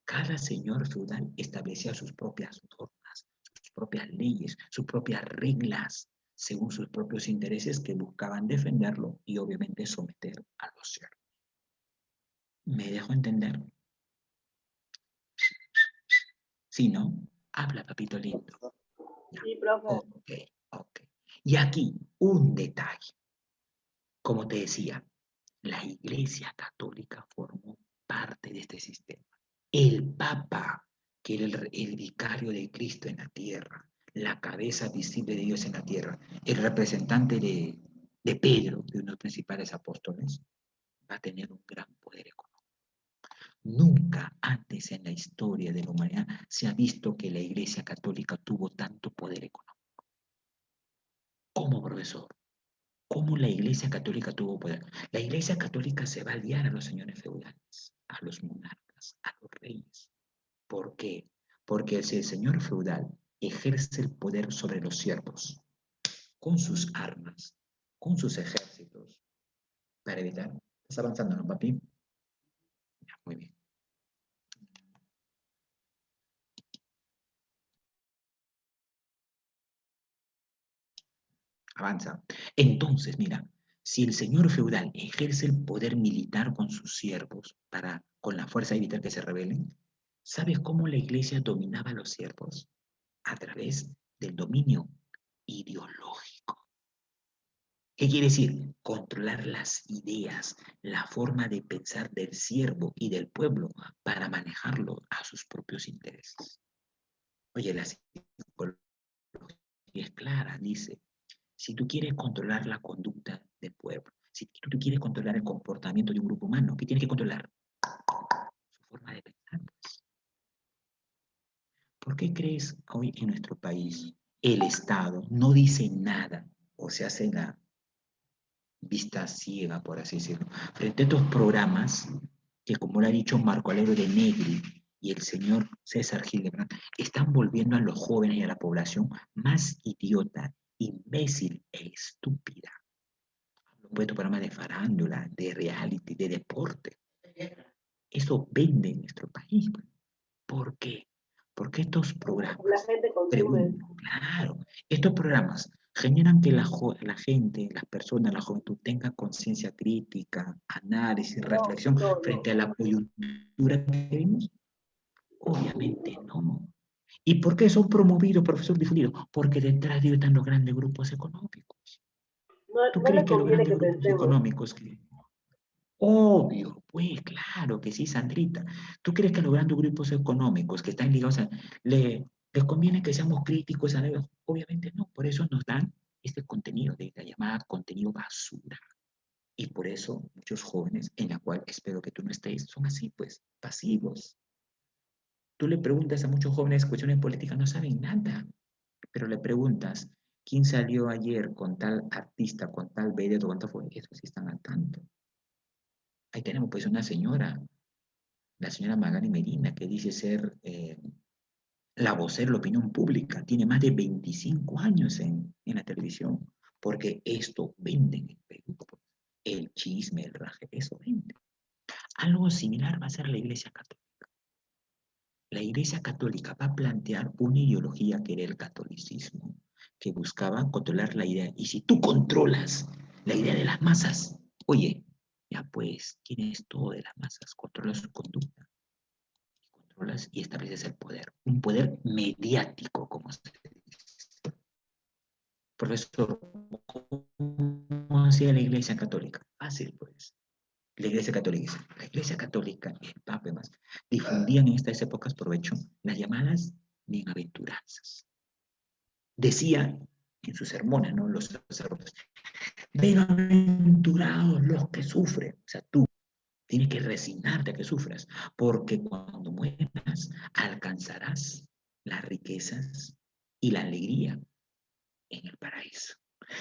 [SPEAKER 1] Cada señor feudal establecía sus propias normas, sus propias leyes, sus propias reglas, según sus propios intereses que buscaban defenderlo y obviamente someter a los siervos. ¿Me dejo entender? Si no, habla, papito lindo.
[SPEAKER 2] Sí, profe.
[SPEAKER 1] Ok, ok. Y aquí un detalle. Como te decía, la Iglesia Católica formó parte de este sistema. El Papa, que era el vicario de Cristo en la tierra, la cabeza visible de Dios en la tierra, el representante de Pedro, de uno de los principales apóstoles, va a tener un gran poder económico. Nunca antes en la historia de la humanidad se ha visto que la Iglesia Católica tuvo tanto poder económico. ¿Cómo, profesor? ¿Cómo la Iglesia Católica tuvo poder? La Iglesia Católica se va a aliar a los señores feudales, a los monarcas, a los reyes. ¿Por qué? Porque si el señor feudal ejerce el poder sobre los siervos, con sus armas, con sus ejércitos, para evitar... ¿Estás avanzando, no, papi? Ya, muy bien. Avanza. Entonces, mira, si el señor feudal ejerce el poder militar con sus siervos para, con la fuerza, evitar que se rebelen, ¿sabes cómo la iglesia dominaba a los siervos? A través del dominio ideológico. ¿Qué quiere decir? Controlar las ideas, la forma de pensar del siervo y del pueblo para manejarlo a sus propios intereses. Oye, la psicología es clara, dice, si tú quieres controlar la conducta del pueblo, si tú quieres controlar el comportamiento de un grupo humano, ¿qué tienes que controlar? Su forma de pensar, pues. ¿Por qué crees que hoy en nuestro país el Estado no dice nada o se hace la vista ciega, por así decirlo, frente a estos programas que, como lo ha dicho Marco Aurelio de Negri y el señor César Hildebrand, están volviendo a los jóvenes y a la población más idiota, imbécil e estúpida? Un programa de farándula, de reality, de deporte. Eso vende en nuestro país. ¿Por qué? Porque estos programas,
[SPEAKER 2] La gente consume.
[SPEAKER 1] claro, estos programas generan que la gente, las personas, la juventud tenga conciencia crítica, análisis, reflexión frente a la coyuntura que vivimos. Obviamente no. ¿Y por qué son promovidos, profesor, difundidos? Porque detrás de ellos están los grandes grupos económicos. ¿Tú
[SPEAKER 2] No
[SPEAKER 1] crees
[SPEAKER 2] le
[SPEAKER 1] que los
[SPEAKER 2] conviene
[SPEAKER 1] grandes
[SPEAKER 2] que
[SPEAKER 1] grupos
[SPEAKER 2] pensemos.
[SPEAKER 1] económicos que Obvio, pues claro que sí, Sandrita. ¿Tú crees que a los grandes grupos económicos que están ligados les conviene que seamos críticos a ellos? Obviamente no, por eso nos dan este contenido de la llamada contenido basura. Y por eso muchos jóvenes, en la cual espero que tú no estés, son así, pues, pasivos. Tú le preguntas a muchos jóvenes cuestiones políticas, no saben nada, pero le preguntas, ¿quién salió ayer con tal artista, con tal vedette, con tal fue? Eso sí están al tanto. Ahí tenemos pues una señora, la señora Magali Medina, que dice ser la vocera de la opinión pública. Tiene más de 25 años en la televisión, porque esto vende en el Perú. Pues. El chisme, el raje, eso vende. Algo similar va a ser la Iglesia Católica. La Iglesia Católica va a plantear una ideología que era el catolicismo, que buscaba controlar la idea. Y si tú controlas la idea de las masas, oye, ya pues tienes todo de las masas, controlas su conducta, controlas y estableces el poder. Un poder mediático, como se dice. Profesor, ¿cómo hacía la Iglesia Católica? Fácil, pues. La Iglesia Católica y el Papa y demás difundían en estas épocas, provecho, las llamadas bienaventuranzas. Decía en sus sermones, ¿no? Los sacerdotes, bienaventurados los que sufren. O sea, tú tienes que resignarte a que sufras, porque cuando mueras alcanzarás las riquezas y la alegría en el paraíso.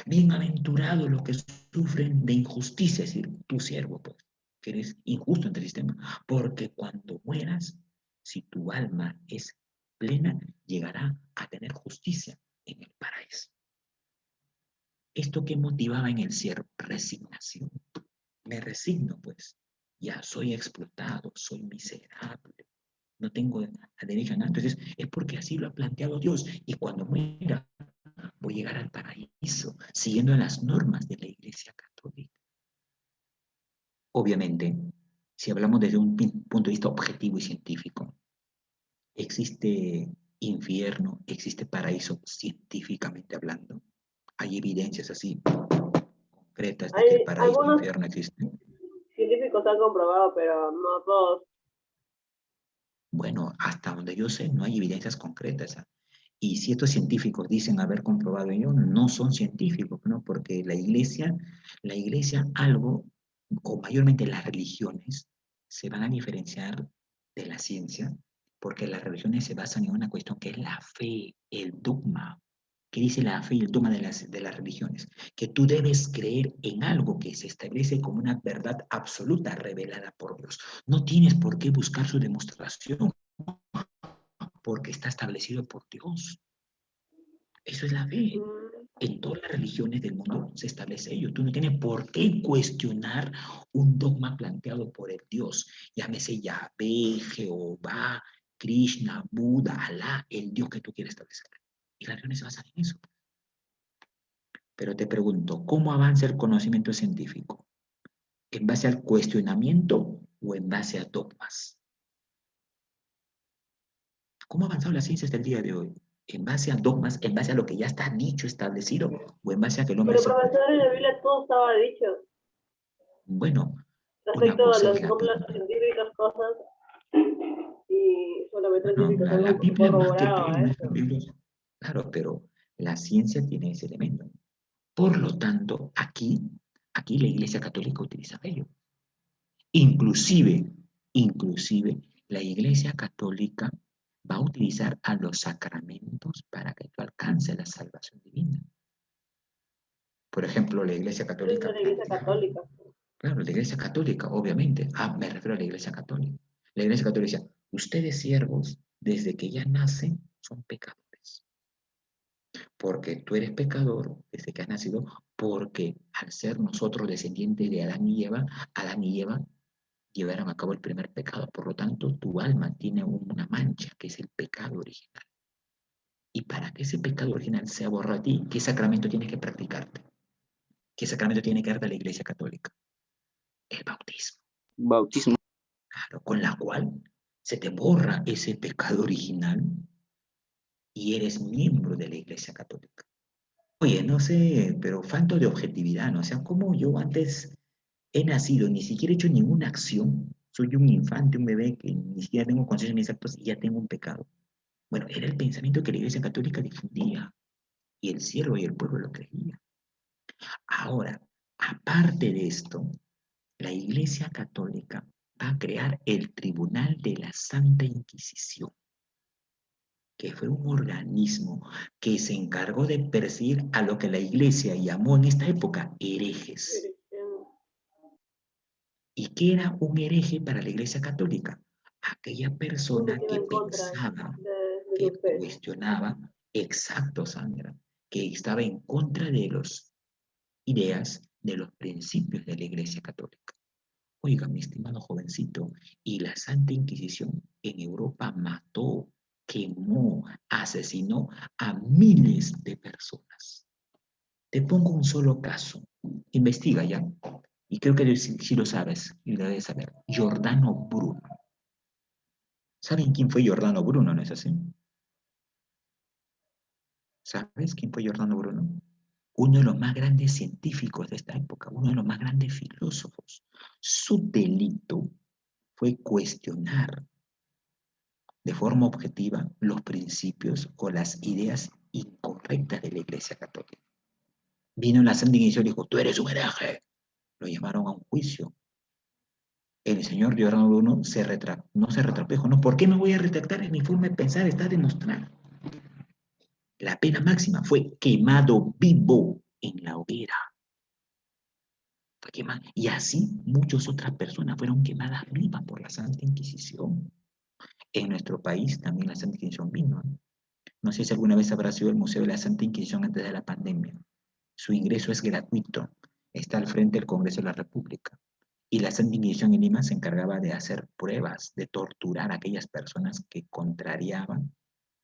[SPEAKER 1] Bienaventurados los que sufren de injusticia, es decir, tu siervo, pues, que eres injusto ante el sistema, porque cuando mueras, si tu alma es plena, llegará a tener justicia en el paraíso. Esto que motivaba en el ser resignación. Me resigno, pues, ya soy explotado, soy miserable, no tengo derecho a nada. Entonces, es porque así lo ha planteado Dios. Y cuando muera, voy a llegar al paraíso, siguiendo las normas de la Iglesia Católica. Obviamente, si hablamos desde un punto de vista objetivo y científico, existe infierno, existe paraíso científicamente hablando. Hay evidencias así concretas de que el
[SPEAKER 2] Hay
[SPEAKER 1] paraíso y el
[SPEAKER 2] algunos
[SPEAKER 1] infierno existen.
[SPEAKER 2] científicos han comprobado, pero no todos.
[SPEAKER 1] Bueno, hasta donde yo sé, no hay evidencias concretas. Y si estos científicos dicen haber comprobado ello, no son científicos, ¿no? Porque la iglesia algo, o mayormente las religiones, se van a diferenciar de la ciencia, porque las religiones se basan en una cuestión que es la fe, el dogma. ¿Qué dice la fe y el dogma de las religiones? Que tú debes creer en algo que se establece como una verdad absoluta revelada por Dios. No tienes por qué buscar su demostración, porque está establecido por Dios. Eso es la fe.
[SPEAKER 2] Mm,
[SPEAKER 1] En todas las religiones del mundo se establece ello. Tú no tienes por qué cuestionar un dogma planteado por el Dios. Llámese Yahvé, Jehová, Krishna, Buda, Alá, el Dios que tú quieres establecer. Y las religiones se basan en eso. Pero te pregunto, ¿cómo avanza el conocimiento científico? ¿En base al cuestionamiento o en base a dogmas? ¿Cómo ha avanzado la ciencia hasta el día de hoy? ¿En base a dogmas, en base a lo que ya está dicho, establecido, o en base a que el hombre
[SPEAKER 2] pero
[SPEAKER 1] se
[SPEAKER 2] profesor, en la
[SPEAKER 1] cuestione?
[SPEAKER 2] Biblia todo estaba dicho
[SPEAKER 1] Bueno, una
[SPEAKER 2] respecto a
[SPEAKER 1] cosa es
[SPEAKER 2] las
[SPEAKER 1] la
[SPEAKER 2] normas
[SPEAKER 1] Biblia.
[SPEAKER 2] científicas, cosas, y solamente el
[SPEAKER 1] Bueno,
[SPEAKER 2] científico
[SPEAKER 1] la
[SPEAKER 2] solo
[SPEAKER 1] Biblia más que todo,
[SPEAKER 2] corroboraba
[SPEAKER 1] ¿no? La
[SPEAKER 2] eso.
[SPEAKER 1] Biblia, claro, pero la ciencia tiene ese elemento. Por lo tanto, aquí la Iglesia Católica utiliza ello. Inclusive, inclusive, la Iglesia Católica va a utilizar a los sacramentos para que tú alcances la salvación divina. Por ejemplo, la Iglesia
[SPEAKER 2] Pero es
[SPEAKER 1] Católica
[SPEAKER 2] de la Iglesia
[SPEAKER 1] planteaba,
[SPEAKER 2] Católica.
[SPEAKER 1] claro, la Iglesia Católica, obviamente. Ah, me refiero a la Iglesia Católica. La Iglesia Católica decía, ustedes siervos, desde que ya nacen, son pecadores. Porque tú eres pecador desde que has nacido, porque al ser nosotros descendientes de Adán y Eva llevaron a cabo el primer pecado. Por lo tanto, tu alma tiene una mancha, que es el pecado original. Y para que ese pecado original sea borrado a ti, ¿qué sacramento tienes que practicarte? ¿Qué sacramento tiene que darte la Iglesia Católica? El bautismo.
[SPEAKER 3] Bautismo.
[SPEAKER 1] Claro, con la cual se te borra ese pecado original y eres miembro de la Iglesia Católica. Oye, no sé, pero falto de objetividad, ¿no? O sea, como yo antes he nacido, ni siquiera he hecho ninguna acción, soy un infante, un bebé que ni siquiera tengo conciencia de mis actos y ya tengo un pecado. Bueno, era el pensamiento que la Iglesia Católica difundía y el siervo y el pueblo lo creía. Ahora, aparte de esto, la Iglesia Católica va a crear el Tribunal de la Santa Inquisición, que fue un organismo que se encargó de perseguir a lo que la Iglesia llamó en esta época herejes. ¿Y qué era un hereje para la Iglesia Católica? Aquella persona
[SPEAKER 2] que iba
[SPEAKER 1] que
[SPEAKER 2] en contra
[SPEAKER 1] pensaba,
[SPEAKER 2] de
[SPEAKER 1] que
[SPEAKER 2] su fe.
[SPEAKER 1] cuestionaba, exacto, Sandra, que estaba en contra de las ideas, de los principios de la Iglesia Católica. Oiga, mi estimado jovencito, y la Santa Inquisición en Europa mató, quemó, asesinó a miles de personas. Te pongo un solo caso. Investiga ya. Y creo que si lo sabes, y lo debes saber. Giordano Bruno. ¿Saben quién fue Giordano Bruno, no es así? ¿Sabes quién fue Giordano Bruno? Uno de los más grandes científicos de esta época, uno de los más grandes filósofos. Su delito fue cuestionar de forma objetiva los principios o las ideas incorrectas de la Iglesia Católica. Vino la Santa Inquisición y dijo, tú eres un hereje. Lo llamaron a un juicio. El señor Giordano Bruno no se retrapejó. ¿No? ¿Por qué me voy a retractar? En mi forma de pensar está demostrado. La pena máxima fue quemado vivo en la hoguera. Fue quemado. Y así muchas otras personas fueron quemadas vivas por la Santa Inquisición. En nuestro país también la Santa Inquisición vino. No sé si alguna vez habrá sido el Museo de la Santa Inquisición antes de la pandemia. Su ingreso es gratuito. Está al frente del Congreso de la República. Y la Santa Inquisición en Lima se encargaba de hacer pruebas, de torturar a aquellas personas que contrariaban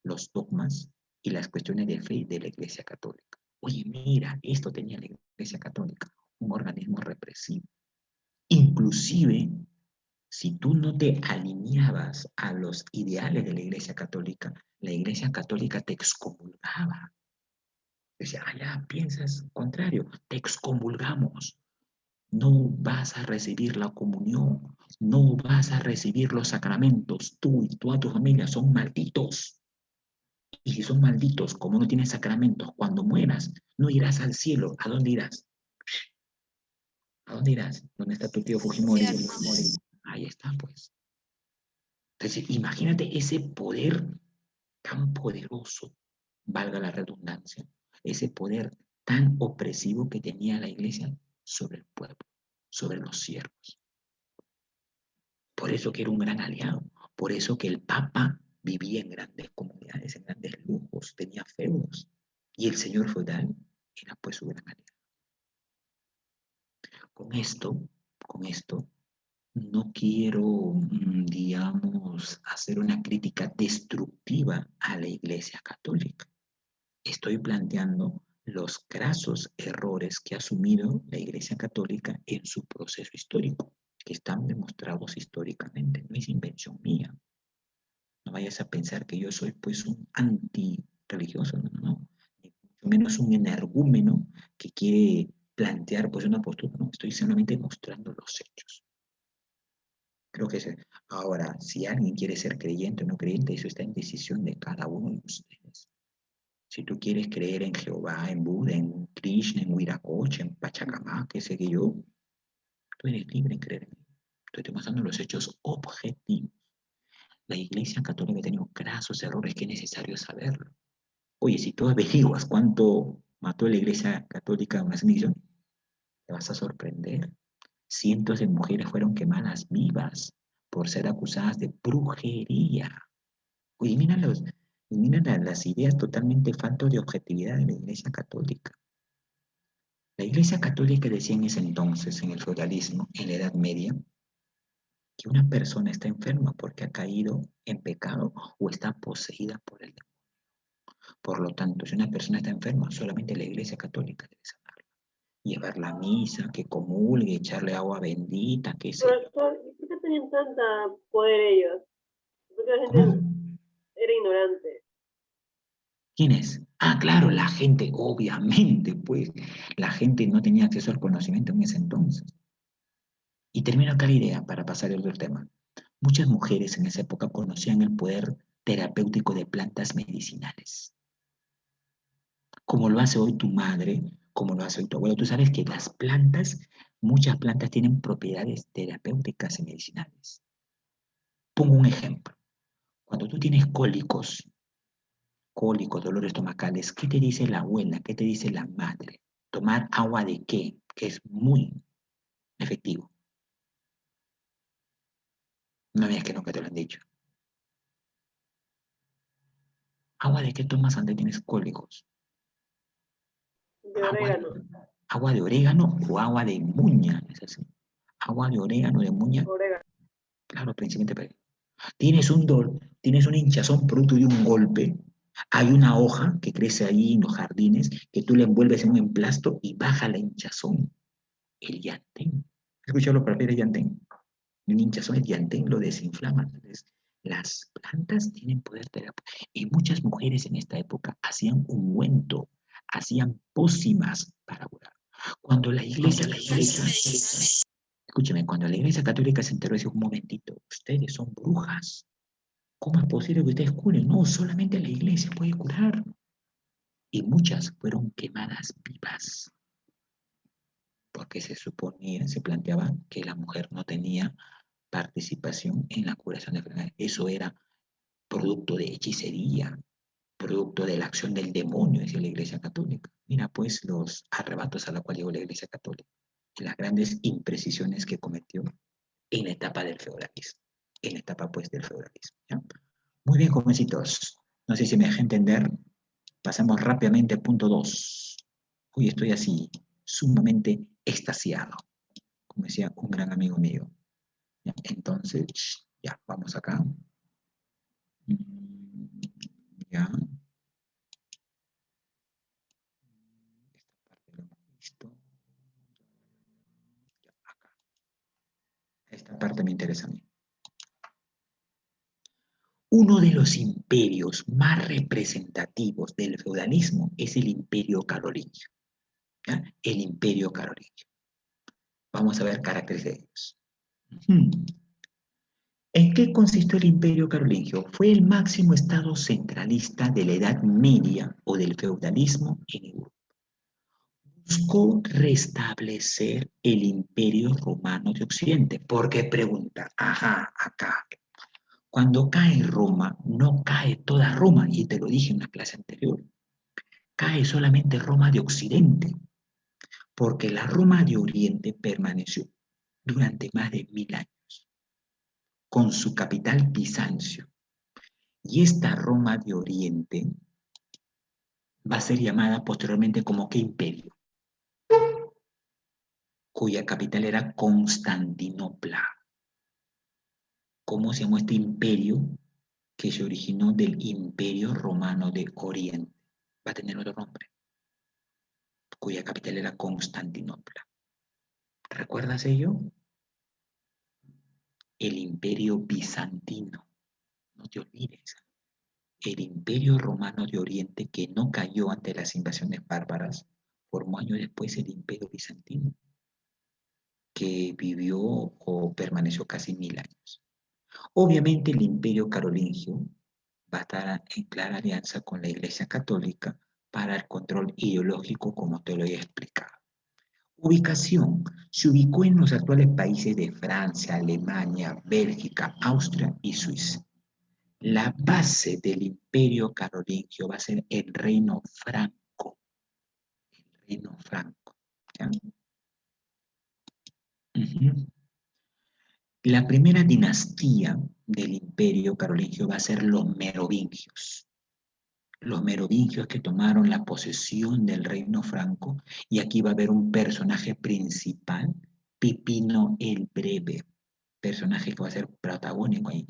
[SPEAKER 1] los dogmas y las cuestiones de fe de la Iglesia Católica. Oye, mira, esto tenía la Iglesia Católica, un organismo represivo. Inclusive, si tú no te alineabas a los ideales de la Iglesia Católica te excomulgaba. Decía, ya piensas contrario, te excomulgamos. No vas a recibir la comunión, no vas a recibir los sacramentos. Tú y toda tu familia son malditos. Y si son malditos, como no tienes sacramentos, cuando mueras, no irás al cielo. ¿A dónde irás? ¿A dónde irás? ¿Dónde está tu tío Fujimori?
[SPEAKER 4] Infierno.
[SPEAKER 1] Ahí está, pues. Entonces, imagínate ese poder tan poderoso, valga la redundancia, ese poder tan opresivo que tenía la iglesia sobre el pueblo, sobre los siervos. Por eso que era un gran aliado, por eso que el Papa vivía en grandes comunidades, en grandes lujos, tenía feudos, y el señor feudal era pues su gran aliado. Con esto, no quiero, digamos, hacer una crítica destructiva a la Iglesia Católica. Estoy planteando los grasos errores que ha asumido la Iglesia Católica en su proceso histórico, que están demostrados históricamente, no es invención mía. No vayas a pensar que yo soy pues un anti-religioso, no, ni mucho menos un energúmeno que quiere plantear pues una postura, no, estoy solamente mostrando los hechos. Creo que ahora, si alguien quiere ser creyente o no creyente, eso está en decisión de cada uno de ustedes. Si tú quieres creer en Jehová, en Buda, en Krishna, en Huiracocha, en Pachacamá, qué sé yo, tú eres libre en creer en mí. Estoy demostrando los hechos objetivos. La Iglesia Católica ha tenido grasos errores que es necesario saberlo. Oye, si tú averiguas cuánto mató la Iglesia Católica en una misión, te vas a sorprender. Cientos de mujeres fueron quemadas vivas por ser acusadas de brujería. Oye, mira las ideas totalmente faltas de objetividad de la Iglesia Católica. La Iglesia Católica decía en ese entonces, en el feudalismo, en la Edad Media, que una persona está enferma porque ha caído en pecado o está poseída por el demonio. Por lo tanto, si una persona está enferma, solamente la Iglesia Católica debe sanarla. Llevar la misa, que comulgue, echarle agua bendita, que sé yo.
[SPEAKER 2] Profesor, ¿y por qué tenían tanta poder ellos? Porque la gente
[SPEAKER 1] ¿Cómo?
[SPEAKER 2] era ignorante.
[SPEAKER 1] ¿Quién es? Ah, claro, la gente, obviamente, pues, la gente no tenía acceso al conocimiento en ese entonces. Y termino acá la idea para pasar al otro tema. Muchas mujeres en esa época conocían el poder terapéutico de plantas medicinales, como lo hace hoy tu madre, como lo hace hoy tu abuelo. Tú sabes que las plantas, muchas plantas tienen propiedades terapéuticas y medicinales. Pongo un ejemplo. Cuando tú tienes cólicos, dolores estomacales, ¿qué te dice la abuela? ¿Qué te dice la madre? ¿Tomar agua de qué? Que es muy efectivo. No me digas que nunca te lo han dicho. ¿Agua de qué tomas cuando tienes cólicos?
[SPEAKER 2] De
[SPEAKER 1] Agua de,
[SPEAKER 2] orégano.
[SPEAKER 1] agua de orégano o agua de muña, es así. Agua de orégano, de muña,
[SPEAKER 2] Orégano.
[SPEAKER 1] claro, principalmente para tienes una hinchazón producto de un golpe, hay una hoja que crece ahí en los jardines que tú le envuelves en un emplasto y baja la hinchazón, el llantén. ¿Has escuchado lo que refiere llantén? Un hinchazón, el llantén lo desinflama. Entonces, las plantas tienen poder terapéutico. Y muchas mujeres en esta época hacían ungüento, hacían pócimas para curar. Cuando la iglesia católica, escúcheme, cuando la iglesia católica se enteró, dijo, un momentito, ustedes son brujas. ¿Cómo es posible que ustedes curen? No, solamente la iglesia puede curar. Y muchas fueron quemadas vivas, porque se suponía, se planteaba que la mujer no tenía participación en la curación de enfermedades. Eso era producto de hechicería, producto de la acción del demonio, decía la Iglesia Católica. Mira, pues, los arrebatos a la cual llegó la Iglesia Católica, y las grandes imprecisiones que cometió en la etapa del feudalismo, en la etapa, pues, del feudalismo. ¿Ya? Muy bien, jovencitos. No sé si me dejé entender. Pasamos rápidamente al punto 2. Hoy estoy así, sumamente extasiado, como decía un gran amigo mío. ¿Ya? Entonces, ya, vamos acá. Ya. Esta parte lo hemos visto. Ya, acá. Esta parte me interesa a mí. Uno de los imperios más representativos del feudalismo es el Imperio Carolingio. ¿Ya? El Imperio Carolingio. Vamos a ver caracteres de ellos. ¿En qué consistió el Imperio Carolingio? Fue el máximo estado centralista de la Edad Media o del feudalismo en Europa. Buscó restablecer el Imperio Romano de Occidente. ¿Por qué pregunta? Ajá, acá. Cuando cae Roma, no cae toda Roma, y te lo dije en una clase anterior. Cae solamente Roma de Occidente, porque la Roma de Oriente permaneció durante más de 1000 años, con su capital Bizancio. Y esta Roma de Oriente va a ser llamada posteriormente como ¿qué imperio? Cuya capital era Constantinopla. ¿Cómo se llamó este imperio que se originó del Imperio Romano de Oriente? Va a tener otro nombre, cuya capital era Constantinopla. ¿Recuerdas ello? El Imperio Bizantino. No te olvides. El Imperio Romano de Oriente, que no cayó ante las invasiones bárbaras, formó años después el Imperio Bizantino, que vivió o permaneció casi 1000 años. Obviamente el Imperio Carolingio va a estar en clara alianza con la Iglesia Católica para el control ideológico, como te lo he explicado. Ubicación. Se ubicó en los actuales países de Francia, Alemania, Bélgica, Austria y Suiza. La base del Imperio Carolingio va a ser el Reino Franco. El Reino Franco. ¿Ya? La primera dinastía del Imperio Carolingio va a ser los merovingios. Los merovingios que tomaron la posesión del Reino Franco, y aquí va a haber un personaje principal, Pipino el Breve, personaje que va a ser protagónico ahí.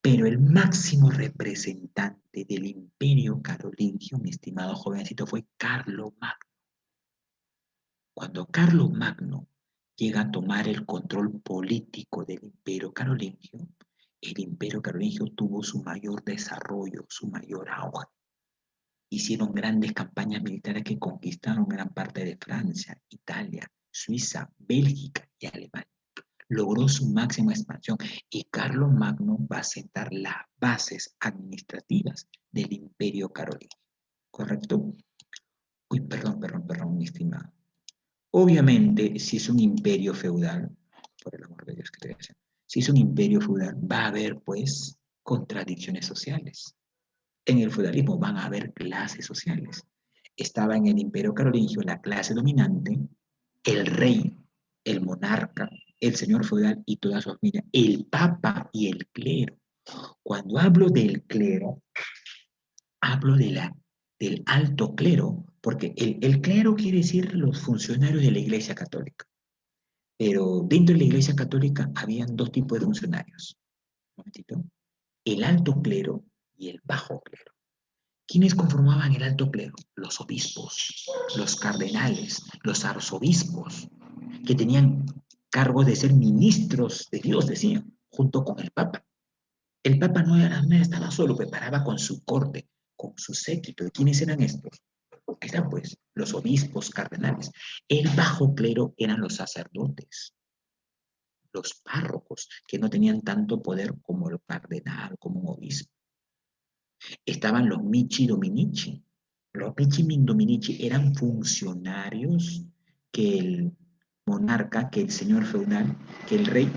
[SPEAKER 1] Pero el máximo representante del Imperio Carolingio, mi estimado jovencito, fue Carlomagno. Cuando Carlomagno llega a tomar el control político del Imperio Carolingio, el Imperio Carolingio tuvo su mayor desarrollo, su mayor auge. Hicieron grandes campañas militares que conquistaron gran parte de Francia, Italia, Suiza, Bélgica y Alemania. logró su máxima expansión y Carlomagno va a sentar las bases administrativas del Imperio Carolingio. ¿Correcto? Uy, perdón, mi estimado. Obviamente, si es un imperio feudal, por el amor de Dios que te voy a decir, si es un imperio feudal, va a haber, pues, contradicciones sociales. En el feudalismo van a haber clases sociales. Estaba en el Imperio Carolingio la clase dominante, el rey, el monarca, el señor feudal y toda su familia, el papa y el clero. Cuando hablo del clero, hablo del alto clero, porque el clero quiere decir los funcionarios de la Iglesia Católica. Pero dentro de la Iglesia Católica habían dos tipos de funcionarios. Un momentito. El alto clero y el bajo clero. ¿Quiénes conformaban el alto clero? Los obispos, los cardenales, los arzobispos, que tenían cargos de ser ministros de Dios, decían, junto con el Papa. El Papa no estaba solo, preparaba con su corte, con su séquito. ¿Y quiénes eran estos? Eran pues los obispos, cardenales. El bajo clero eran los sacerdotes, los párrocos, que no tenían tanto poder como el cardenal, como un obispo. Estaban los Michi Dominici. Los Michi Dominici eran funcionarios que el monarca, que el señor feudal, que el rey,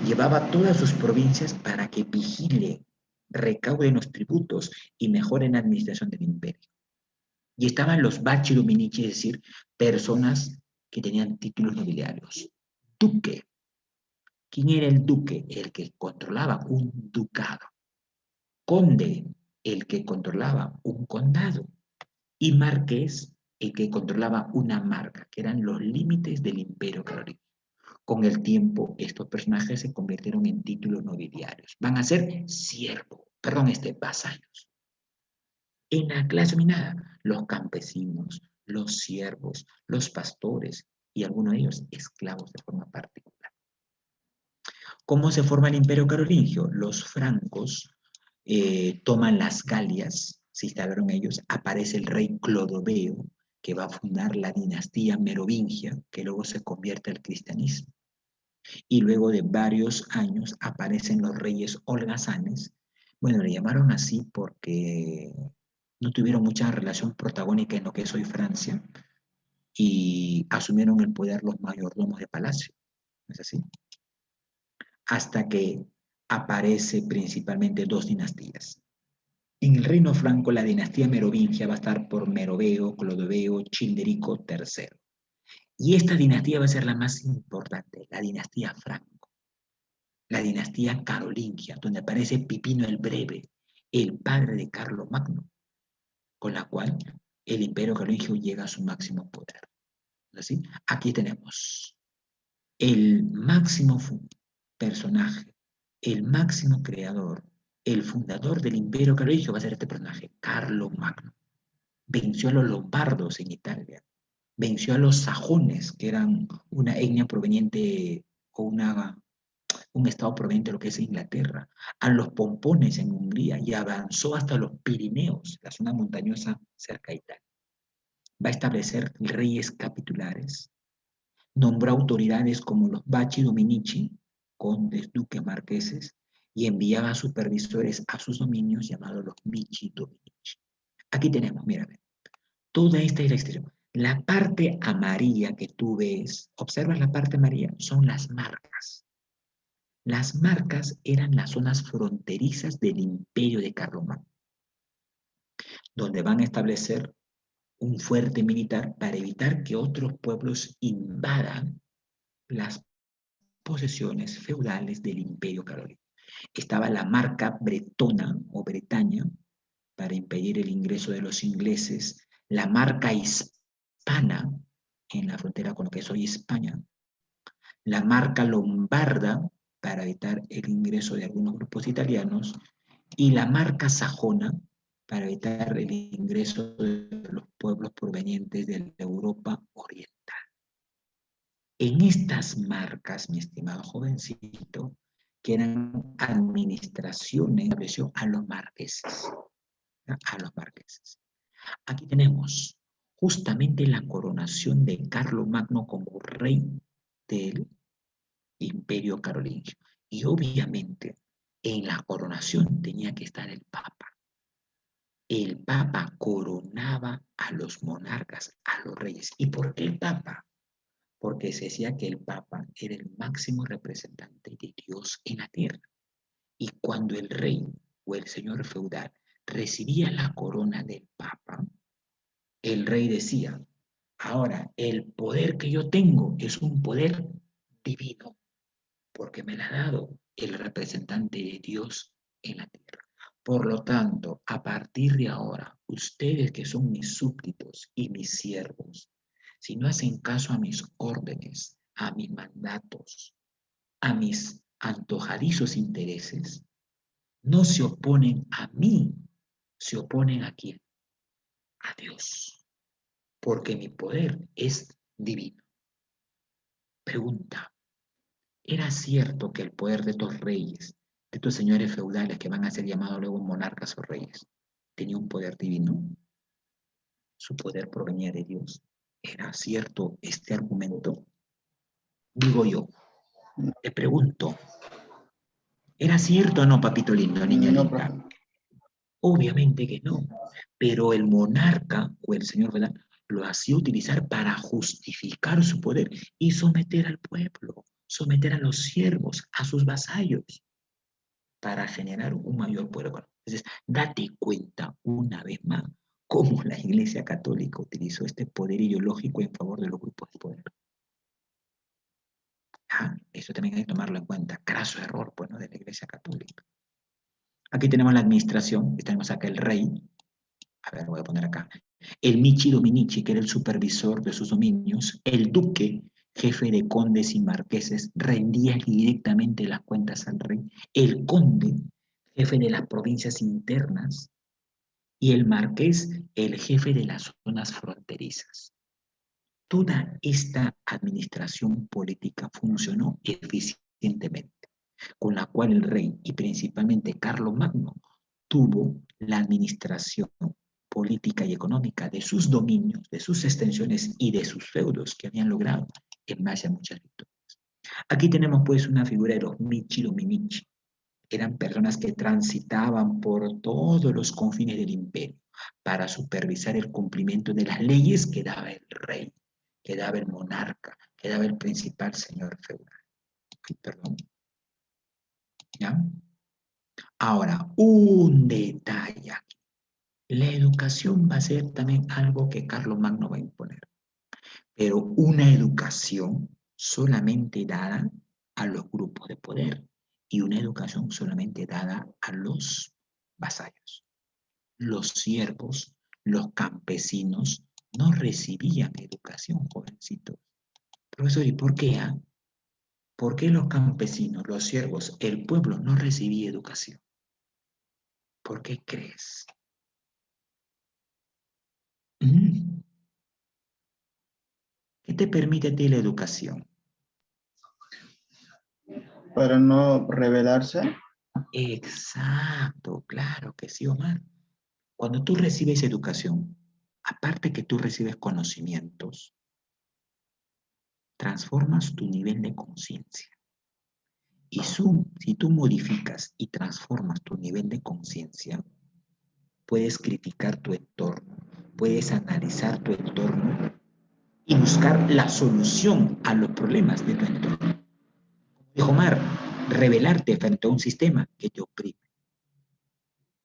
[SPEAKER 1] llevaba a todas sus provincias para que vigile, recauden los tributos y mejoren la administración del imperio. Y estaban los Bachi Dominici, es decir, personas que tenían títulos nobiliarios. Duque. ¿Quién era el duque? El que controlaba un ducado. Conde, el que controlaba un condado. Y marqués, el que controlaba una marca, que eran los límites del imperio carolingio. Con el tiempo, estos personajes se convirtieron en títulos nobiliarios. Van a ser vasallos. En la clase dominada, los campesinos, los siervos, los pastores y algunos de ellos esclavos de forma particular. ¿Cómo se forma el imperio carolingio? Los francos toman las Galias, se instalaron ellos, aparece el rey Clodoveo, que va a fundar la dinastía merovingia, que luego se convierte al cristianismo. Y luego de varios años aparecen los reyes holgazanes. Bueno, le llamaron así porque no tuvieron mucha relación protagónica en lo que es hoy Francia y asumieron el poder los mayordomos de palacio. ¿No es así? Hasta que aparece principalmente dos dinastías. En el reino franco, la dinastía merovingia va a estar por Meroveo, Clodoveo, Childerico III. Y esta dinastía va a ser la más importante, la dinastía franco, la dinastía carolingia, donde aparece Pipino el Breve, el padre de Carlomagno, con la cual el imperio carolingio llega a su máximo poder. ¿Así? Aquí tenemos el máximo personaje, el máximo creador, el fundador del imperio carolingio va a ser este personaje, Carlomagno. Venció a los lombardos en Italia, venció a los sajones, que eran una etnia proveniente o un estado proveniente de lo que es Inglaterra, a los pompones en Hungría y avanzó hasta los Pirineos, la zona montañosa cerca de Italia. Va a establecer reyes capitulares, nombró autoridades como los Bachi Dominici, condes, duques, marqueses, y enviaba supervisores a sus dominios llamados los Michi Dominici. Aquí tenemos, mírame, toda esta es la historia. La parte amarilla que tú ves, observas la parte amarilla, son las marcas. Las marcas eran las zonas fronterizas del imperio de Carlomagno, donde van a establecer un fuerte militar para evitar que otros pueblos invadan las posesiones feudales del imperio carolingio. Estaba la marca bretona o Bretaña para impedir el ingreso de los ingleses, la marca hispana en la frontera con lo que es hoy España, la marca lombarda para evitar el ingreso de algunos grupos italianos y la marca sajona para evitar el ingreso de los pueblos provenientes de la Europa oriental. En estas marcas, mi estimado jovencito, que eran administraciones, estableció a los marqueses. A los marqueses. Aquí tenemos justamente la coronación de Carlomagno como rey del Imperio carolingio. Y obviamente en la coronación tenía que estar el Papa. El Papa coronaba a los monarcas, a los reyes. ¿Y por qué el Papa? Porque se decía que el Papa era el máximo representante de Dios en la tierra. Y cuando el rey o el señor feudal recibía la corona del Papa, el rey decía, ahora el poder que yo tengo es un poder divino, porque me lo ha dado el representante de Dios en la tierra. Por lo tanto, a partir de ahora, ustedes que son mis súbditos y mis siervos, si no hacen caso a mis órdenes, a mis mandatos, a mis antojadizos intereses, no se oponen a mí, se oponen a quién, a Dios, porque mi poder es divino. Pregunta, ¿era cierto que el poder de estos reyes, de estos señores feudales que van a ser llamados luego monarcas o reyes, tenía un poder divino? Su poder provenía de Dios. ¿Era cierto este argumento? Digo yo, te pregunto, ¿era cierto o no, papito lindo, niña
[SPEAKER 3] No,
[SPEAKER 1] linda?
[SPEAKER 3] profe.
[SPEAKER 1] Obviamente que no, pero el monarca o el señor feudal lo hacía utilizar para justificar su poder y someter al pueblo, someter a los siervos, a sus vasallos, para generar un mayor poder. Entonces, date cuenta una vez más cómo la Iglesia Católica utilizó este poder ideológico en favor de los grupos de poder. Ah, eso también hay que tomarlo en cuenta. Craso error, bueno, de la Iglesia Católica. Aquí tenemos la administración, tenemos acá el rey. A ver, voy a poner acá. El Michi Dominici, que era el supervisor de sus dominios. El duque, jefe de condes y marqueses, rendía directamente las cuentas al rey. El conde, jefe de las provincias internas. Y el marqués, el jefe de las zonas fronterizas. Toda esta administración política funcionó eficientemente, con la cual el rey y principalmente Carlomagno tuvo la administración política y económica de sus dominios, de sus extensiones y de sus feudos que habían logrado en base a muchas victorias. Aquí tenemos pues una figura de los Michi Dominici. Eran personas que transitaban por todos los confines del imperio para supervisar el cumplimiento de las leyes que daba el rey, que daba el monarca, que daba el principal señor feudal. Perdón. ¿Ya? Ahora, un detalle aquí. La educación va a ser también algo que Carlomagno va a imponer, pero una educación solamente dada a los grupos de poder y una educación solamente dada a los vasallos. Los siervos, los campesinos no recibían educación, jovencitos. Profesor, ¿y por qué? ¿Por qué los campesinos, los siervos, el pueblo no recibía educación? ¿Por qué crees? ¿Qué te permite a ti la educación?
[SPEAKER 3] Para no rebelarse.
[SPEAKER 1] Exacto, claro que sí, Omar. Cuando tú recibes educación, aparte que tú recibes conocimientos, transformas tu nivel de conciencia. Y si tú modificas y transformas tu nivel de conciencia, puedes criticar tu entorno, puedes analizar tu entorno y buscar la solución a los problemas de tu entorno. Dijo Omar, rebelarte frente a un sistema que te oprime.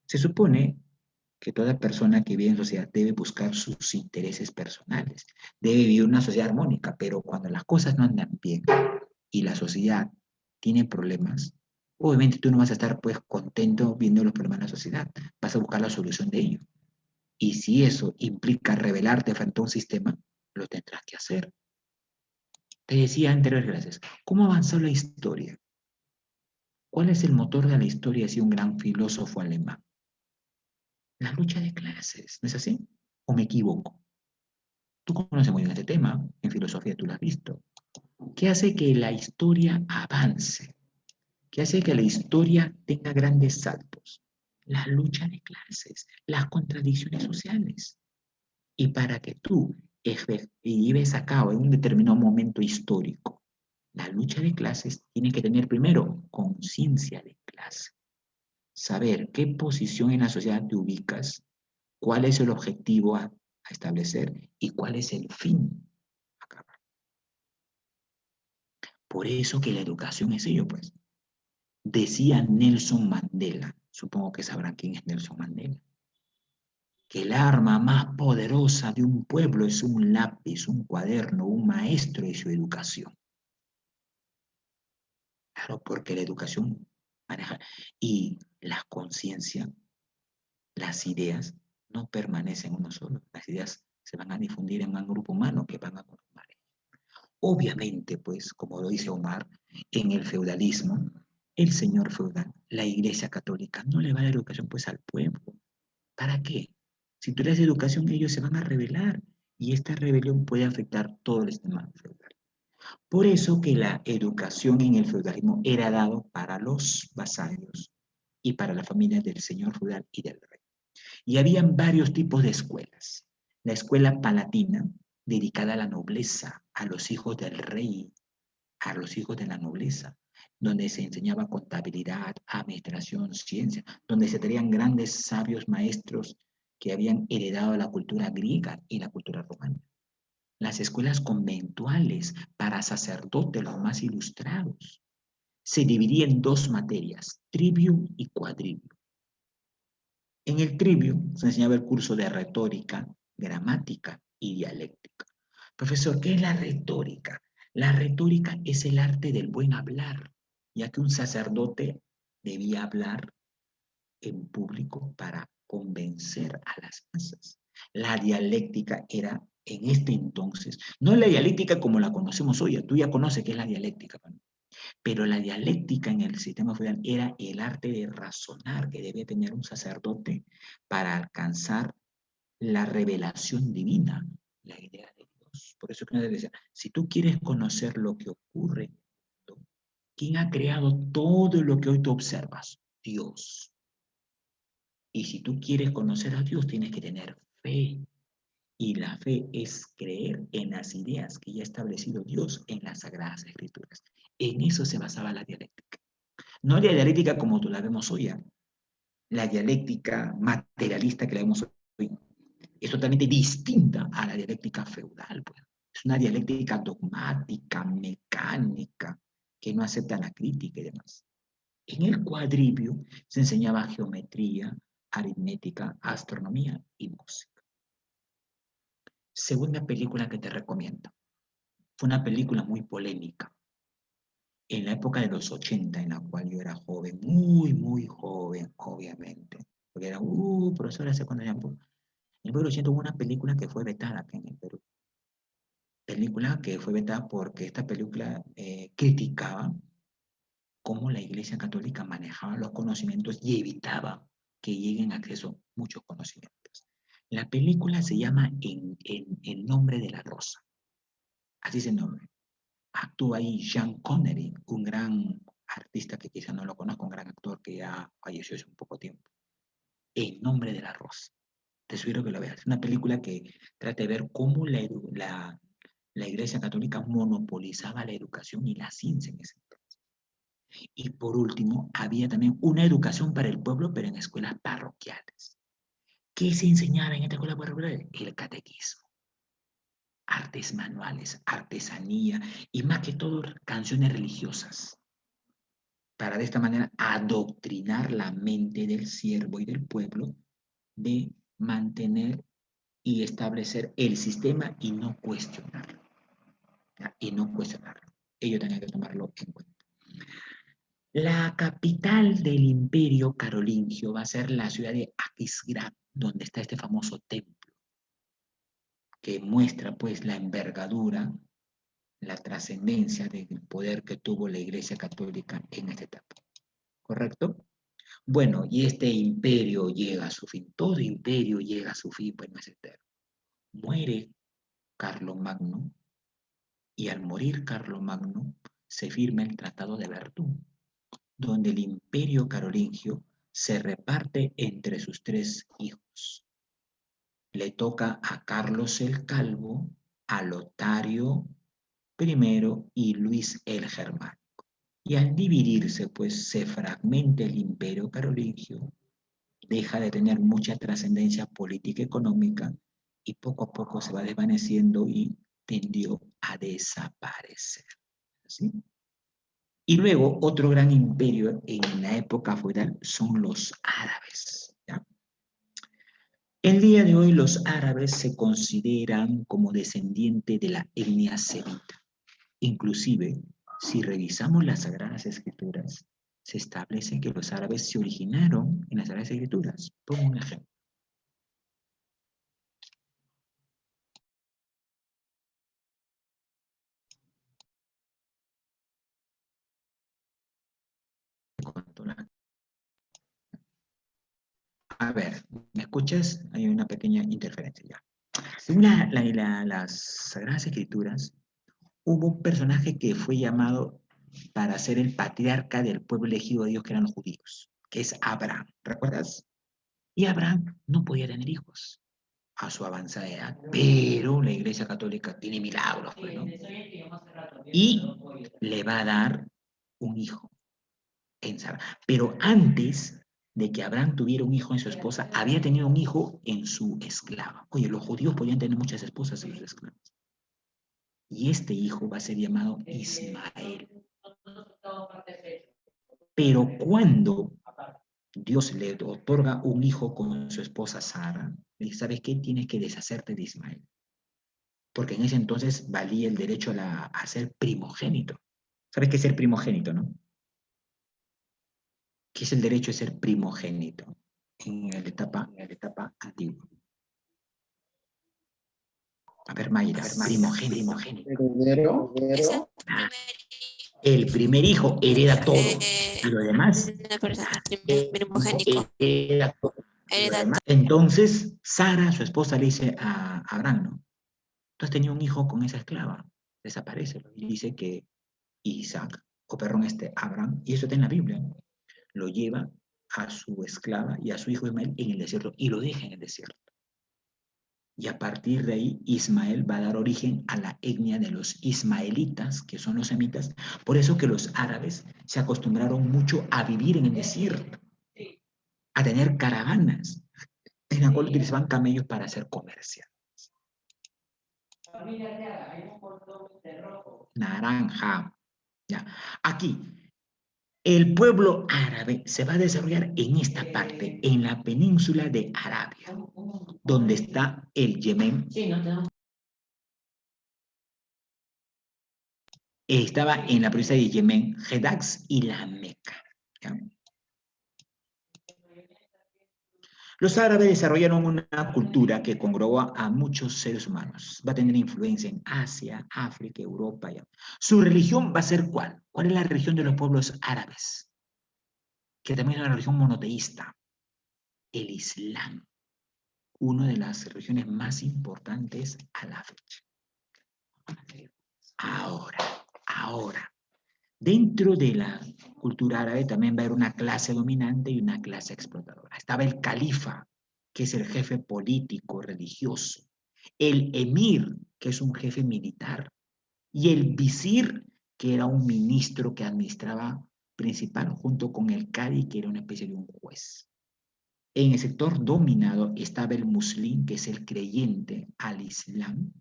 [SPEAKER 1] Se supone que toda persona que vive en sociedad debe buscar sus intereses personales, debe vivir una sociedad armónica, pero cuando las cosas no andan bien y la sociedad tiene problemas, obviamente tú no vas a estar pues contento viendo los problemas de la sociedad, vas a buscar la solución de ello. Y si eso implica rebelarte frente a un sistema, lo tendrás que hacer. Te decía en anteriores clases, ¿cómo avanzó la historia? ¿Cuál es el motor de la historia? Decía un gran filósofo alemán. La lucha de clases, ¿no es así? ¿O me equivoco? Tú conoces muy bien este tema, en filosofía tú lo has visto. ¿Qué hace que la historia avance? ¿Qué hace que la historia tenga grandes saltos? La lucha de clases, las contradicciones sociales. Y para que tú lleves a cabo en un determinado momento histórico La lucha de clases tiene que tener primero conciencia de clase. Saber qué posición en la sociedad te ubicas, cuál es el objetivo a establecer y cuál es el fin a acabar. Por eso que la educación es ello, pues. Decía Nelson Mandela, supongo que sabrán quién es Nelson Mandela, que el arma más poderosa de un pueblo es un lápiz, un cuaderno, un maestro y su educación. Claro, porque la educación maneja y la conciencia, las ideas no permanecen uno solo. Las ideas se van a difundir en un grupo humano que van a conformar. Obviamente, pues, como lo dice Omar, en el feudalismo, el señor feudal, la Iglesia Católica, no le va a dar educación pues al pueblo. ¿Para qué? Si tú le das educación, ellos se van a rebelar y esta rebelión puede afectar todo el sistema feudal. Por eso que la educación en el feudalismo era dado para los vasallos y para la familia del señor feudal y del rey. Y habían varios tipos de escuelas. La escuela palatina, dedicada a la nobleza, a los hijos del rey, a los hijos de la nobleza, donde se enseñaba contabilidad, administración, ciencia, donde se tenían grandes sabios maestros que habían heredado la cultura griega y la cultura romana. Las escuelas conventuales para sacerdotes, los más ilustrados, se dividían en dos materias, trivium y quadrivium. En el trivium se enseñaba el curso de retórica, gramática y dialéctica. Profesor, ¿qué es la retórica? La retórica es el arte del buen hablar, ya que un sacerdote debía hablar en público para convencer a las masas. La dialéctica era en este entonces, no la dialéctica como la conocemos hoy, tú ya conoces qué es la dialéctica, ¿no? Pero la dialéctica en el sistema feudal era el arte de razonar que debe tener un sacerdote para alcanzar la revelación divina, la idea de Dios. Por eso que uno decía, si tú quieres conocer lo que ocurre, ¿quién ha creado todo lo que hoy tú observas? Dios. Y si tú quieres conocer a Dios, tienes que tener fe. Y la fe es creer en las ideas que ya ha establecido Dios en las Sagradas Escrituras. En eso se basaba la dialéctica. No la dialéctica como tú la vemos hoy, ¿eh? La dialéctica materialista que la vemos hoy es totalmente distinta a la dialéctica feudal, pues. Es una dialéctica dogmática, mecánica, que no acepta la crítica y demás. En el cuadrivio se enseñaba geometría, aritmética, astronomía y música. Segunda película que te recomiendo. Fue una película muy polémica. En la época de los 80, en la cual yo era joven, muy joven, obviamente. Porque era, profesor, hace cuando ya... En el Perú 80 hubo una película que fue vetada aquí en el Perú. Película que fue vetada porque esta película criticaba cómo la Iglesia Católica manejaba los conocimientos y evitaba que lleguen a acceso muchos conocimientos. La película se llama En nombre de la rosa. Así es el nombre. Actúa ahí Sean Connery, un gran artista que quizá no lo conozco, un gran actor que ya falleció hace un poco tiempo. En nombre de la rosa. Te sugiero que lo veas. Es una película que trata de ver cómo la Iglesia Católica monopolizaba la educación y la ciencia en ese entonces. Y por último, había también una educación para el pueblo, pero en escuelas parroquiales. ¿Qué se enseñaba en esta escuela parroquial? El catequismo, artes manuales, artesanía y más que todo canciones religiosas, para de esta manera adoctrinar la mente del siervo y del pueblo de mantener y establecer el sistema y no cuestionarlo. Y no cuestionarlo. Ellos tenían que tomarlo en cuenta. La capital del imperio carolingio va a ser la ciudad de Aquisgrán, donde está este famoso templo, que muestra pues la envergadura, la trascendencia del poder que tuvo la Iglesia Católica en esta etapa. ¿Correcto? Bueno, y este imperio llega a su fin, todo imperio llega a su fin, pues no es eterno. Muere Carlomagno, y al morir Carlomagno se firma el Tratado de Verdún, donde el imperio carolingio se reparte entre sus tres hijos. Le toca a Carlos el Calvo, a Lotario I y Luis el Germánico. Y al dividirse, pues se fragmenta el imperio carolingio, deja de tener mucha trascendencia política y económica y poco a poco se va desvaneciendo y tendió a desaparecer. ¿Sí? Y luego otro gran imperio en la época feudal son los árabes. ¿Ya? El día de hoy los árabes se consideran como descendientes de la etnia semita. Inclusive, si revisamos las Sagradas Escrituras, se establece que los árabes se originaron en las Sagradas Escrituras. Pongo un ejemplo. A ver, ¿me escuchas? Hay una pequeña interferencia ya. Según las Sagradas Escrituras, hubo un personaje que fue llamado para ser el patriarca del pueblo elegido de Dios, que eran los judíos, que es Abraham. ¿Recuerdas? Y Abraham no podía tener hijos a su avanzada edad, pero la Iglesia Católica tiene milagros, pues, ¿no? Y le va a dar un hijo en Sara. Pero antes de que Abraham tuviera un hijo en su esposa, había tenido un hijo en su esclava. Oye, los judíos podían tener muchas esposas en sus esclavas. Y este hijo va a ser llamado Ismael. Pero cuando Dios le otorga un hijo con su esposa Sara, le dice, ¿sabes qué? Tienes que deshacerte de Ismael. Porque en ese entonces valía el derecho a ser primogénito. ¿Sabes qué es ser primogénito, no? ¿Qué es el derecho de ser primogénito en la etapa antigua? A ver, Mayra, primogénito.
[SPEAKER 3] Heredero.
[SPEAKER 4] Es el
[SPEAKER 1] Ah,
[SPEAKER 4] primer
[SPEAKER 1] el primer hijo hereda todo. Y lo demás,
[SPEAKER 4] una persona, primogénico,
[SPEAKER 1] hereda todo.
[SPEAKER 4] hereda todo.
[SPEAKER 1] Entonces, Sara, su esposa, le dice a Abraham, ¿no? Tú has tenido un hijo con esa esclava, desaparece. Y dice que Isaac, o perdón, Abraham, y eso está en la Biblia, ¿no? Lo lleva a su esclava y a su hijo Ismael en el desierto y lo deja en el desierto. Y a partir de ahí, Ismael va a dar origen a la etnia de los ismaelitas, que son los semitas. Por eso que los árabes se acostumbraron mucho a vivir en el desierto, a tener caravanas, en la cual utilizaban camellos para hacer comercio. Naranja. Ya. Aquí, el pueblo árabe se va a desarrollar en esta parte, en la península de Arabia, donde está el Yemen. Estaba en la provincia de Yemen, Jedax y la Meca. ¿Ya? Los árabes desarrollaron una cultura que congregó a muchos seres humanos. Va a tener influencia en Asia, África, Europa. ¿Ya? Su religión va a ser ¿cuál? ¿Cuál es la religión de los pueblos árabes? Que también es una religión monoteísta. El Islam. Una de las religiones más importantes a la fecha. Ahora. Dentro de la cultura árabe también va a haber una clase dominante y una clase explotadora. Estaba el califa, que es el jefe político, religioso. El emir, que es un jefe militar. Y el visir, que era un ministro que administraba principal, junto con el cadi, que era una especie de un juez. En el sector dominado estaba el muslín, que es el creyente al Islam.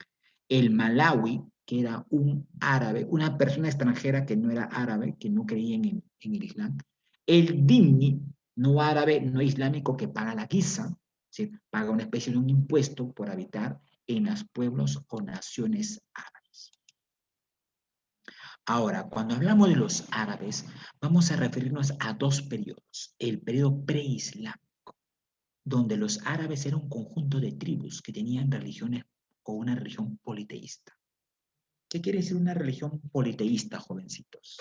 [SPEAKER 1] El malawi, que era un árabe, una persona extranjera que no era árabe, que no creía en el Islam. El dhimmi, no árabe, no islámico, que paga la quiza, ¿sí? Paga una especie de un impuesto por habitar en los pueblos o naciones árabes. Ahora, cuando hablamos de los árabes, vamos a referirnos a dos periodos. El periodo preislámico, donde los árabes eran un conjunto de tribus que tenían religiones o una religión politeísta. ¿Qué quiere decir una religión politeísta, jovencitos?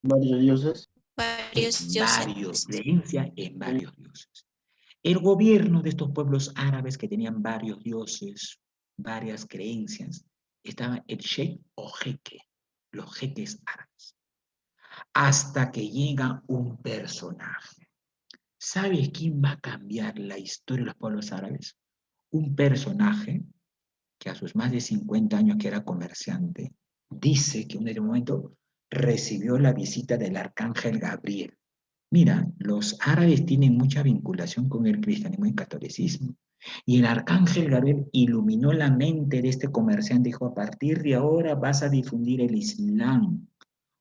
[SPEAKER 3] Varios dioses.
[SPEAKER 4] Varios dioses.
[SPEAKER 1] Creencia en varios dioses. El gobierno de estos pueblos árabes que tenían varios dioses, varias creencias, estaba el sheikh o jeque, los jeques árabes. Hasta que llega un personaje. ¿Sabes quién va a cambiar la historia de los pueblos árabes? Un personaje que a sus más de 50 años que era comerciante, dice que en ese momento recibió la visita del arcángel Gabriel. Mira, los árabes tienen mucha vinculación con el cristianismo y el catolicismo. Y el arcángel Gabriel iluminó la mente de este comerciante y dijo, a partir de ahora vas a difundir el Islam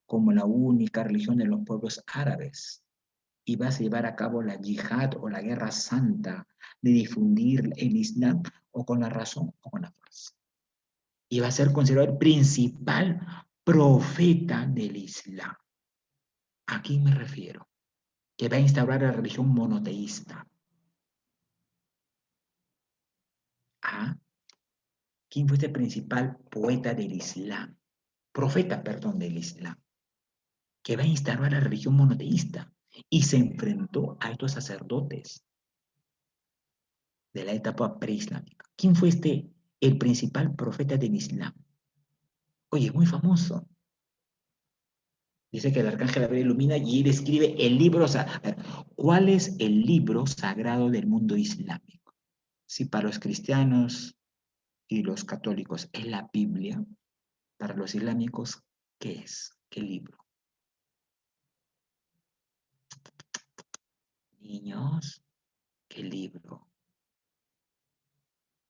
[SPEAKER 1] como la única religión de los pueblos árabes. Y vas a llevar a cabo la yihad o la guerra santa de difundir el Islam o con la razón o con la fuerza. Y va a ser considerado el principal profeta del Islam. ¿A quién me refiero? Que va a instaurar la religión monoteísta. ¿Ah? ¿Quién fue este principal poeta del Islam? Profeta, perdón, del Islam. Que va a instaurar la religión monoteísta. Y se enfrentó a estos sacerdotes de la etapa preislámica. ¿Quién fue el principal profeta del Islam? Oye, muy famoso. Dice que el arcángel Gabriel ilumina y él escribe el libro. ¿Cuál es el libro sagrado del mundo islámico? Si para los cristianos y los católicos es la Biblia, para los islámicos, ¿qué es? ¿Qué libro? Niños, ¿qué libro?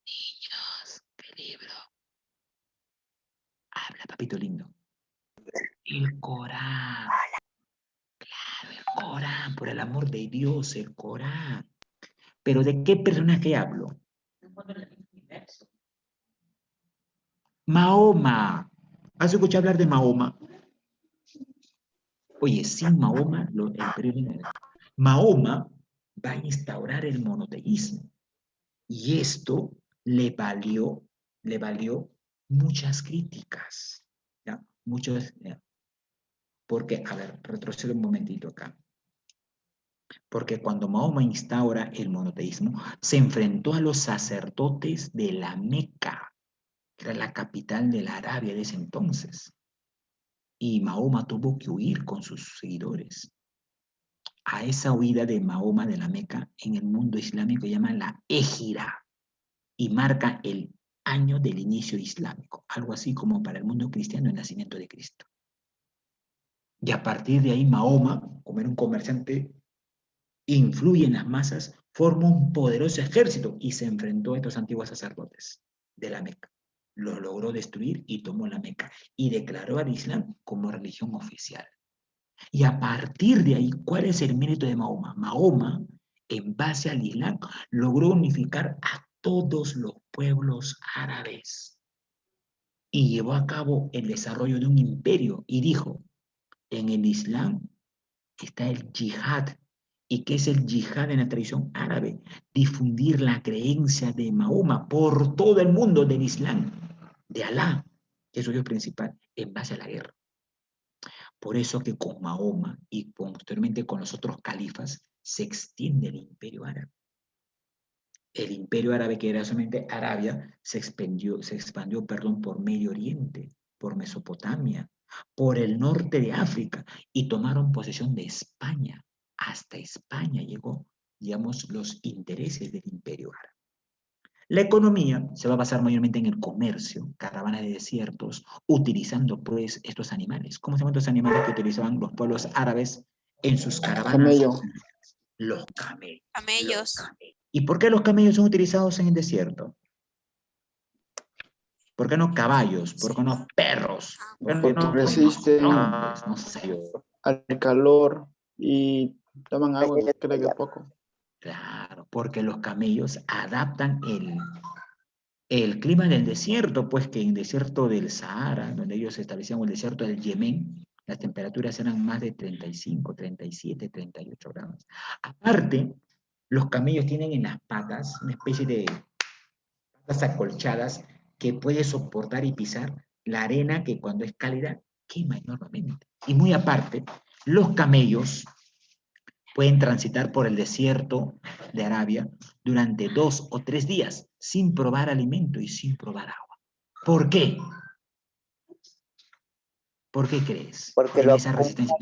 [SPEAKER 1] Niños, ¿qué libro? Habla, papito lindo. El Corán. Claro, el Corán, por el amor de Dios, el Corán. ¿Pero de qué personaje hablo? Mahoma. ¿Has escuchado hablar de Mahoma? Oye, sin Mahoma, Mahoma va a instaurar el monoteísmo. Y esto le valió muchas críticas. ¿Ya? Muchos, porque, a ver, retrocedo un momentito acá. Porque cuando Mahoma instaura el monoteísmo, se enfrentó a los sacerdotes de la Meca, que era la capital de la Arabia de ese entonces. Y Mahoma tuvo que huir con sus seguidores. A esa huida de Mahoma de la Meca en el mundo islámico llaman la Égira y marca el año del inicio islámico, algo así como para el mundo cristiano el nacimiento de Cristo. Y a partir de ahí Mahoma, como era un comerciante, influye en las masas, forma un poderoso ejército y se enfrentó a estos antiguos sacerdotes de la Meca. Lo logró destruir y tomó la Meca y declaró al Islam como religión oficial. Y a partir de ahí, ¿cuál es el mérito de Mahoma? Mahoma, en base al Islam, logró unificar a todos los pueblos árabes y llevó a cabo el desarrollo de un imperio y dijo, en el Islam está el yihad. ¿Y qué es el yihad en la tradición árabe? Difundir la creencia de Mahoma por todo el mundo del Islam, de Alá, que es su Dios principal, en base a la guerra. Por eso que con Mahoma y posteriormente con los otros califas se extiende el imperio árabe. El imperio árabe, que era solamente Arabia, se expandió por Medio Oriente, por Mesopotamia, por el norte de África y tomaron posesión de España. Hasta España llegó, digamos, los intereses del imperio árabe. La economía se va a basar mayormente en el comercio, caravanas de desiertos, utilizando pues estos animales. ¿Cómo se llaman estos animales que utilizaban los pueblos árabes en sus caravanas?
[SPEAKER 3] Camello.
[SPEAKER 1] Los camellos.
[SPEAKER 4] Camellos.
[SPEAKER 1] ¿Y por qué los camellos son utilizados en el desierto? ¿Por qué no caballos? ¿Por qué no perros? ¿Por qué
[SPEAKER 3] Porque
[SPEAKER 1] no
[SPEAKER 3] resisten
[SPEAKER 1] hombres? No sé.
[SPEAKER 3] al calor y toman agua, creo que poco.
[SPEAKER 1] Claro, porque los camellos adaptan el clima del desierto, pues que en el desierto del Sahara, donde ellos establecían, o el desierto del Yemen, las temperaturas eran más de 35, 37, 38 grados. Aparte, los camellos tienen en las patas una especie de patas acolchadas que puede soportar y pisar la arena que cuando es cálida quema enormemente. Y muy aparte, los camellos pueden transitar por el desierto de Arabia durante 2 o 3 días sin probar alimento y sin probar agua. ¿Por qué? ¿Por qué crees?
[SPEAKER 5] Porque
[SPEAKER 1] En esa resistencia.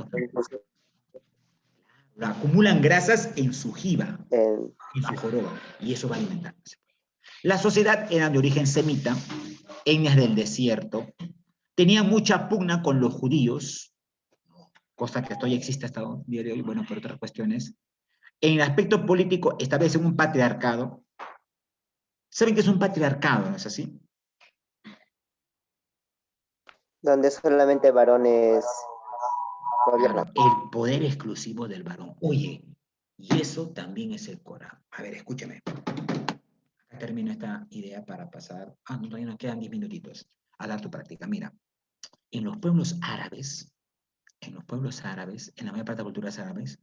[SPEAKER 1] Acumulan grasas en su jiba, en su joroba, y eso va a alimentarse. La sociedad era de origen semita, etnias del desierto, tenía mucha pugna con los judíos, cosa que todavía existe hasta el día de hoy, bueno, por otras cuestiones. En el aspecto político establecen un patriarcado. ¿Saben qué es un patriarcado, no es así?
[SPEAKER 5] Donde solamente varones gobiernan.
[SPEAKER 1] Claro, el poder exclusivo del varón. Oye, y eso también es el Corán. A ver, escúchame. Acá termino esta idea para pasar. No, todavía nos quedan 10 minutitos a dar tu práctica. Mira, en los pueblos árabes, en la mayor parte de las culturas árabes,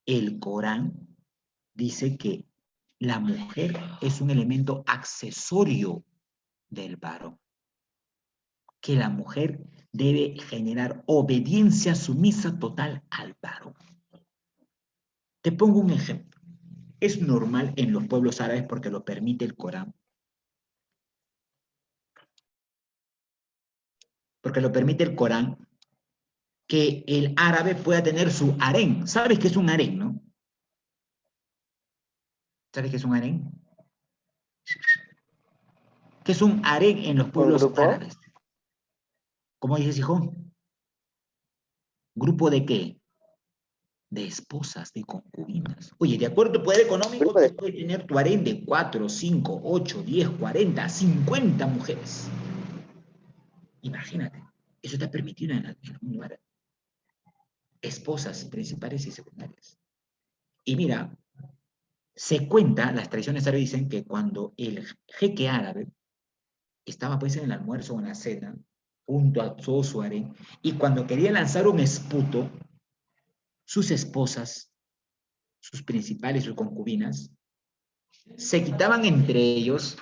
[SPEAKER 1] el Corán dice que la mujer es un elemento accesorio del varón, que la mujer debe generar obediencia sumisa total al varón. Te pongo un ejemplo. Es normal en los pueblos árabes porque lo permite el Corán. Porque lo permite el Corán que el árabe pueda tener su harén. ¿Sabes qué es un harén, no? ¿Sabes qué es un harén? ¿Qué es un harén en los pueblos
[SPEAKER 5] grupo?
[SPEAKER 1] árabes? ¿Cómo dices, hijo? ¿Grupo de qué? De esposas, de concubinas. Oye, de acuerdo a tu poder económico, tú puedes tener tu harén de 4, 5, 8, 10, 40, 50 mujeres. Imagínate, eso está permitido en el mundo árabe. Esposas principales y secundarias. Y mira, se cuenta, las tradiciones árabes dicen que cuando el jeque árabe estaba pues en el almuerzo o en la cena, junto a todo su harén, y cuando quería lanzar un esputo, sus esposas, sus principales, sus concubinas, se quitaban entre ellos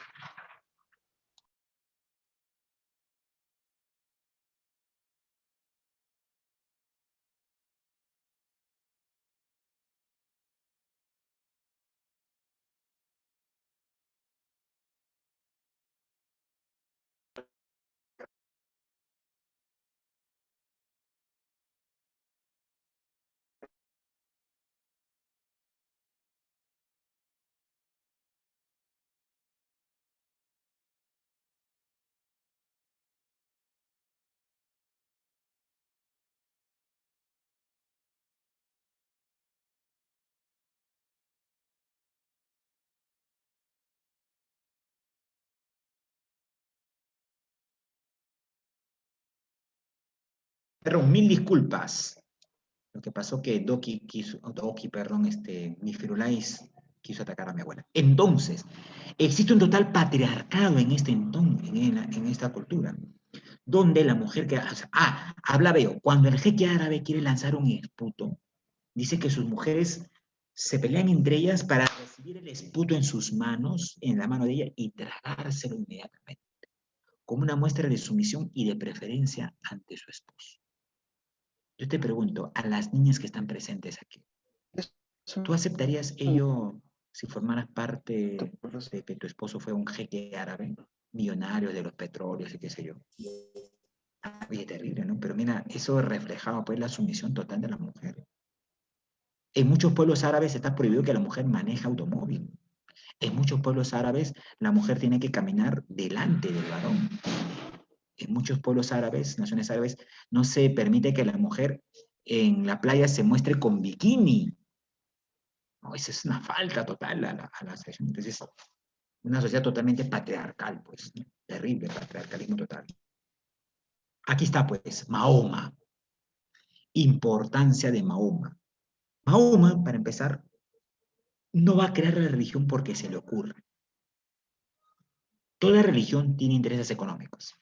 [SPEAKER 1] Perdón, mil disculpas. Lo que pasó que mi Firulais quiso atacar a mi abuela. Entonces, existe un total patriarcado en en esta cultura, donde la mujer que... habla veo, cuando el jeque árabe quiere lanzar un esputo, dice que sus mujeres se pelean entre ellas para recibir el esputo en sus manos, en la mano de ella, y tragárselo inmediatamente, como una muestra de sumisión y de preferencia ante su esposo. Yo te pregunto, a las niñas que están presentes aquí, ¿tú aceptarías ello si formaras parte de que tu esposo fue un jeque árabe, millonario de los petróleos y qué sé yo? Oye, terrible, ¿no? Pero mira, eso reflejaba pues la sumisión total de la mujer. En muchos pueblos árabes está prohibido que la mujer maneje automóvil. En muchos pueblos árabes la mujer tiene que caminar delante del varón. En muchos pueblos árabes, naciones árabes, no se permite que la mujer en la playa se muestre con bikini. No, esa es una falta total a la sociedad. Entonces, una sociedad totalmente patriarcal, pues, ¿no? Terrible patriarcalismo total. Aquí está, pues, Mahoma. Importancia de Mahoma. Mahoma, para empezar, no va a crear la religión porque se le ocurre. Toda religión tiene intereses económicos.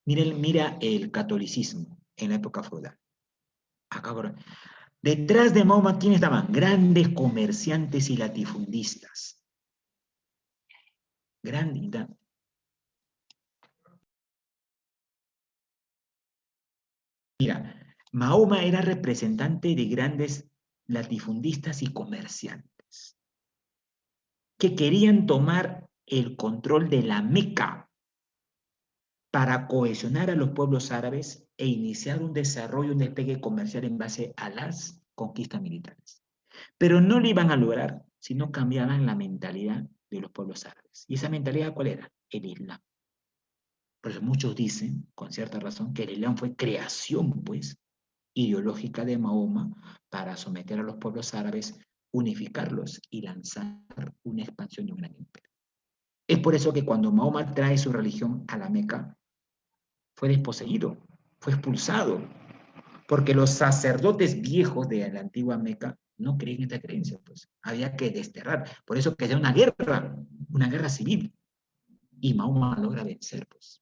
[SPEAKER 1] Mira el catolicismo en la época feudal. Acá, detrás de Mahoma, ¿quiénes estaban? Grandes comerciantes y latifundistas. Mira, Mahoma era representante de grandes latifundistas y comerciantes que querían tomar el control de la Meca para cohesionar a los pueblos árabes e iniciar un desarrollo, un despegue comercial en base a las conquistas militares. Pero no lo iban a lograr si no cambiaban la mentalidad de los pueblos árabes. ¿Y esa mentalidad cuál era? El Islam. Por eso muchos dicen, con cierta razón, que el Islam fue creación, pues, ideológica de Mahoma para someter a los pueblos árabes, unificarlos y lanzar una expansión de un gran imperio. Es por eso que cuando Mahoma trae su religión a la Meca, fue desposeído, fue expulsado, porque los sacerdotes viejos de la antigua Meca no creían en esta creencia, pues había que desterrar. Por eso que era una guerra civil, y Mahoma logra vencer, pues.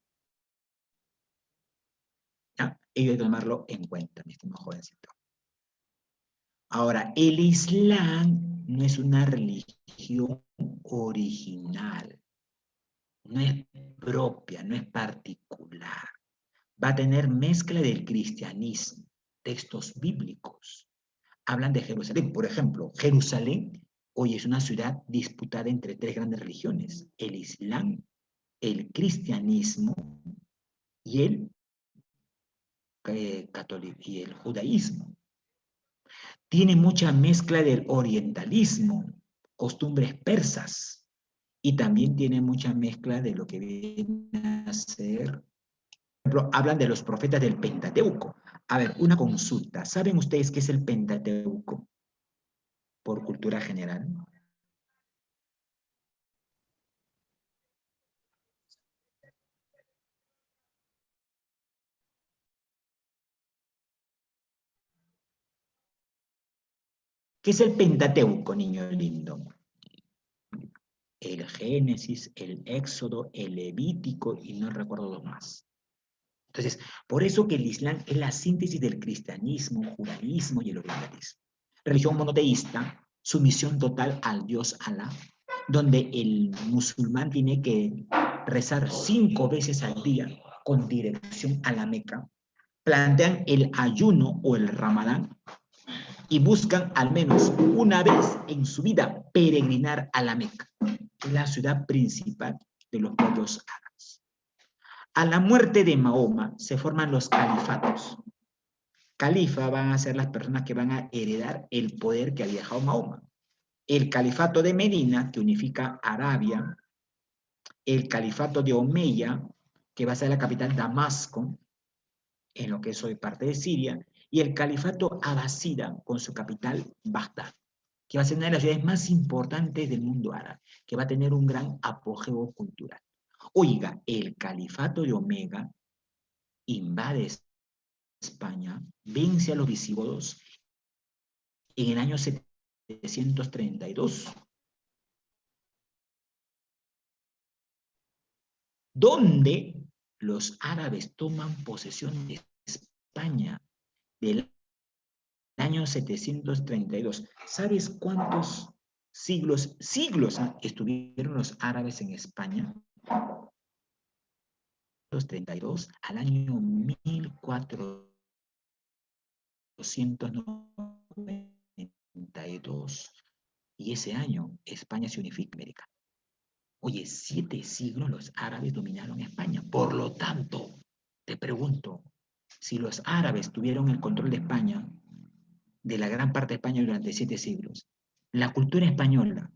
[SPEAKER 1] ¿Ya? Y hay que tomarlo en cuenta, mi estimado jovencito. Ahora, el Islam no es una religión original, no es propia, no es particular. Va a tener mezcla del cristianismo, textos bíblicos. Hablan de Jerusalén. Por ejemplo, Jerusalén hoy es una ciudad disputada entre tres grandes religiones: el Islam, el cristianismo y el y el judaísmo. Tiene mucha mezcla del orientalismo, costumbres persas, y también tiene mucha mezcla de lo que viene a ser, por ejemplo, hablan de los profetas del Pentateuco. A ver, una consulta. ¿Saben ustedes qué es el Pentateuco? Por cultura general. ¿Qué es el Pentateuco, niño lindo? El Génesis, el Éxodo, el Levítico y no recuerdo dos más. Entonces, por eso que el Islam es la síntesis del cristianismo, judaísmo y el orientalismo. Religión monoteísta, sumisión total al Dios Alá, donde el musulmán tiene que rezar 5 veces al día con dirección a la Meca. Plantean el ayuno o el Ramadán y buscan al menos una vez en su vida peregrinar a la Meca, la ciudad principal de los pueblos árabes. A la muerte de Mahoma se forman los califatos. Califa van a ser las personas que van a heredar el poder que ha dejado Mahoma. El califato de Medina, que unifica Arabia, el califato de Omeya, que va a ser la capital Damasco, en lo que es hoy parte de Siria, y el califato abasida, con su capital Bagdad, que va a ser una de las ciudades más importantes del mundo árabe, que va a tener un gran apogeo cultural. Oiga, el califato de Omega invade España, vence a los visigodos en el año 732, donde los árabes toman posesión de España del año 732. ¿Sabes cuántos siglos estuvieron los árabes en España? 32 al año 1492. Y ese año España se unifica en América. Oye, 7 siglos los árabes dominaron España. Por lo tanto, te pregunto, si los árabes tuvieron el control de España, de la gran parte de España durante 7 siglos, la cultura española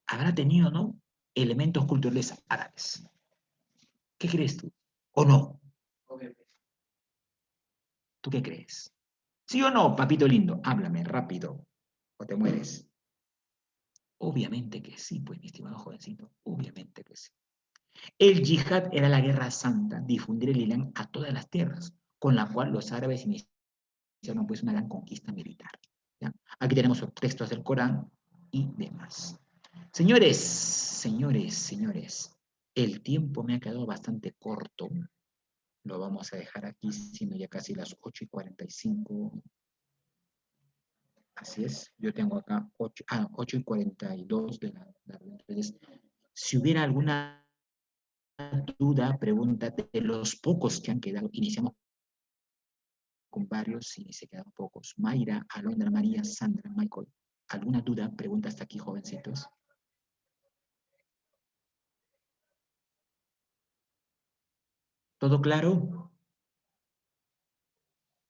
[SPEAKER 1] habrá tenido, ¿no?, elementos culturales árabes. ¿Qué crees tú? ¿O no? ¿Tú qué crees? ¿Sí o no, papito lindo? Háblame rápido o te mueres. Obviamente que sí, pues, mi estimado jovencito, obviamente que sí. El yihad era la guerra santa, difundir el Islam a todas las tierras, con la cual los árabes iniciaron, pues, una gran conquista militar. ¿Ya? Aquí tenemos los textos del Corán y demás. Señores, el tiempo me ha quedado bastante corto. Lo vamos a dejar aquí, siendo ya casi las 8:45. Así es, yo tengo acá 8:42 de la tarde. Entonces, si hubiera alguna duda, pregunta, de los pocos que han quedado, iniciamos con varios y se quedan pocos. Mayra, Alondra, María, Sandra, Michael. ¿Alguna duda, pregunta hasta aquí, jovencitos? ¿Todo claro?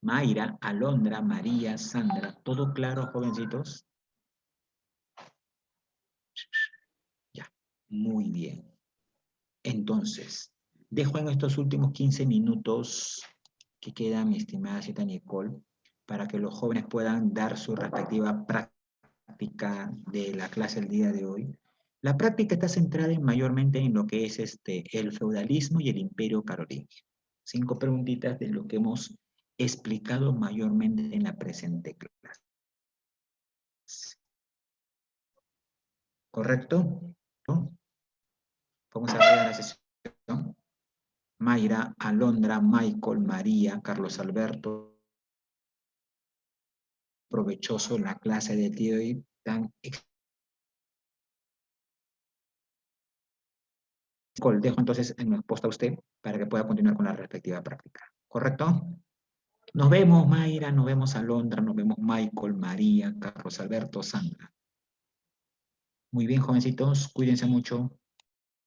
[SPEAKER 1] Mayra, Alondra, María, Sandra, ¿todo claro, jovencitos? Ya. Muy bien. Entonces, dejo en estos últimos 15 minutos que quedan, mi estimada Cita Nicole, para que los jóvenes puedan dar su respectiva práctica de la clase el día de hoy. La práctica está centrada mayormente en lo que es el feudalismo y el imperio carolingio. 5 preguntitas de lo que hemos explicado mayormente en la presente clase. ¿Correcto? ¿No? Vamos a ver la sesión. Mayra, Alondra, Michael, María, Carlos Alberto. Provechoso la clase de día de hoy tan dejo entonces en respuesta a usted para que pueda continuar con la respectiva práctica. ¿Correcto? Nos vemos, Mayra, nos vemos, Alondra, nos vemos, Michael, María, Carlos Alberto, Sandra. Muy bien, jovencitos, cuídense mucho.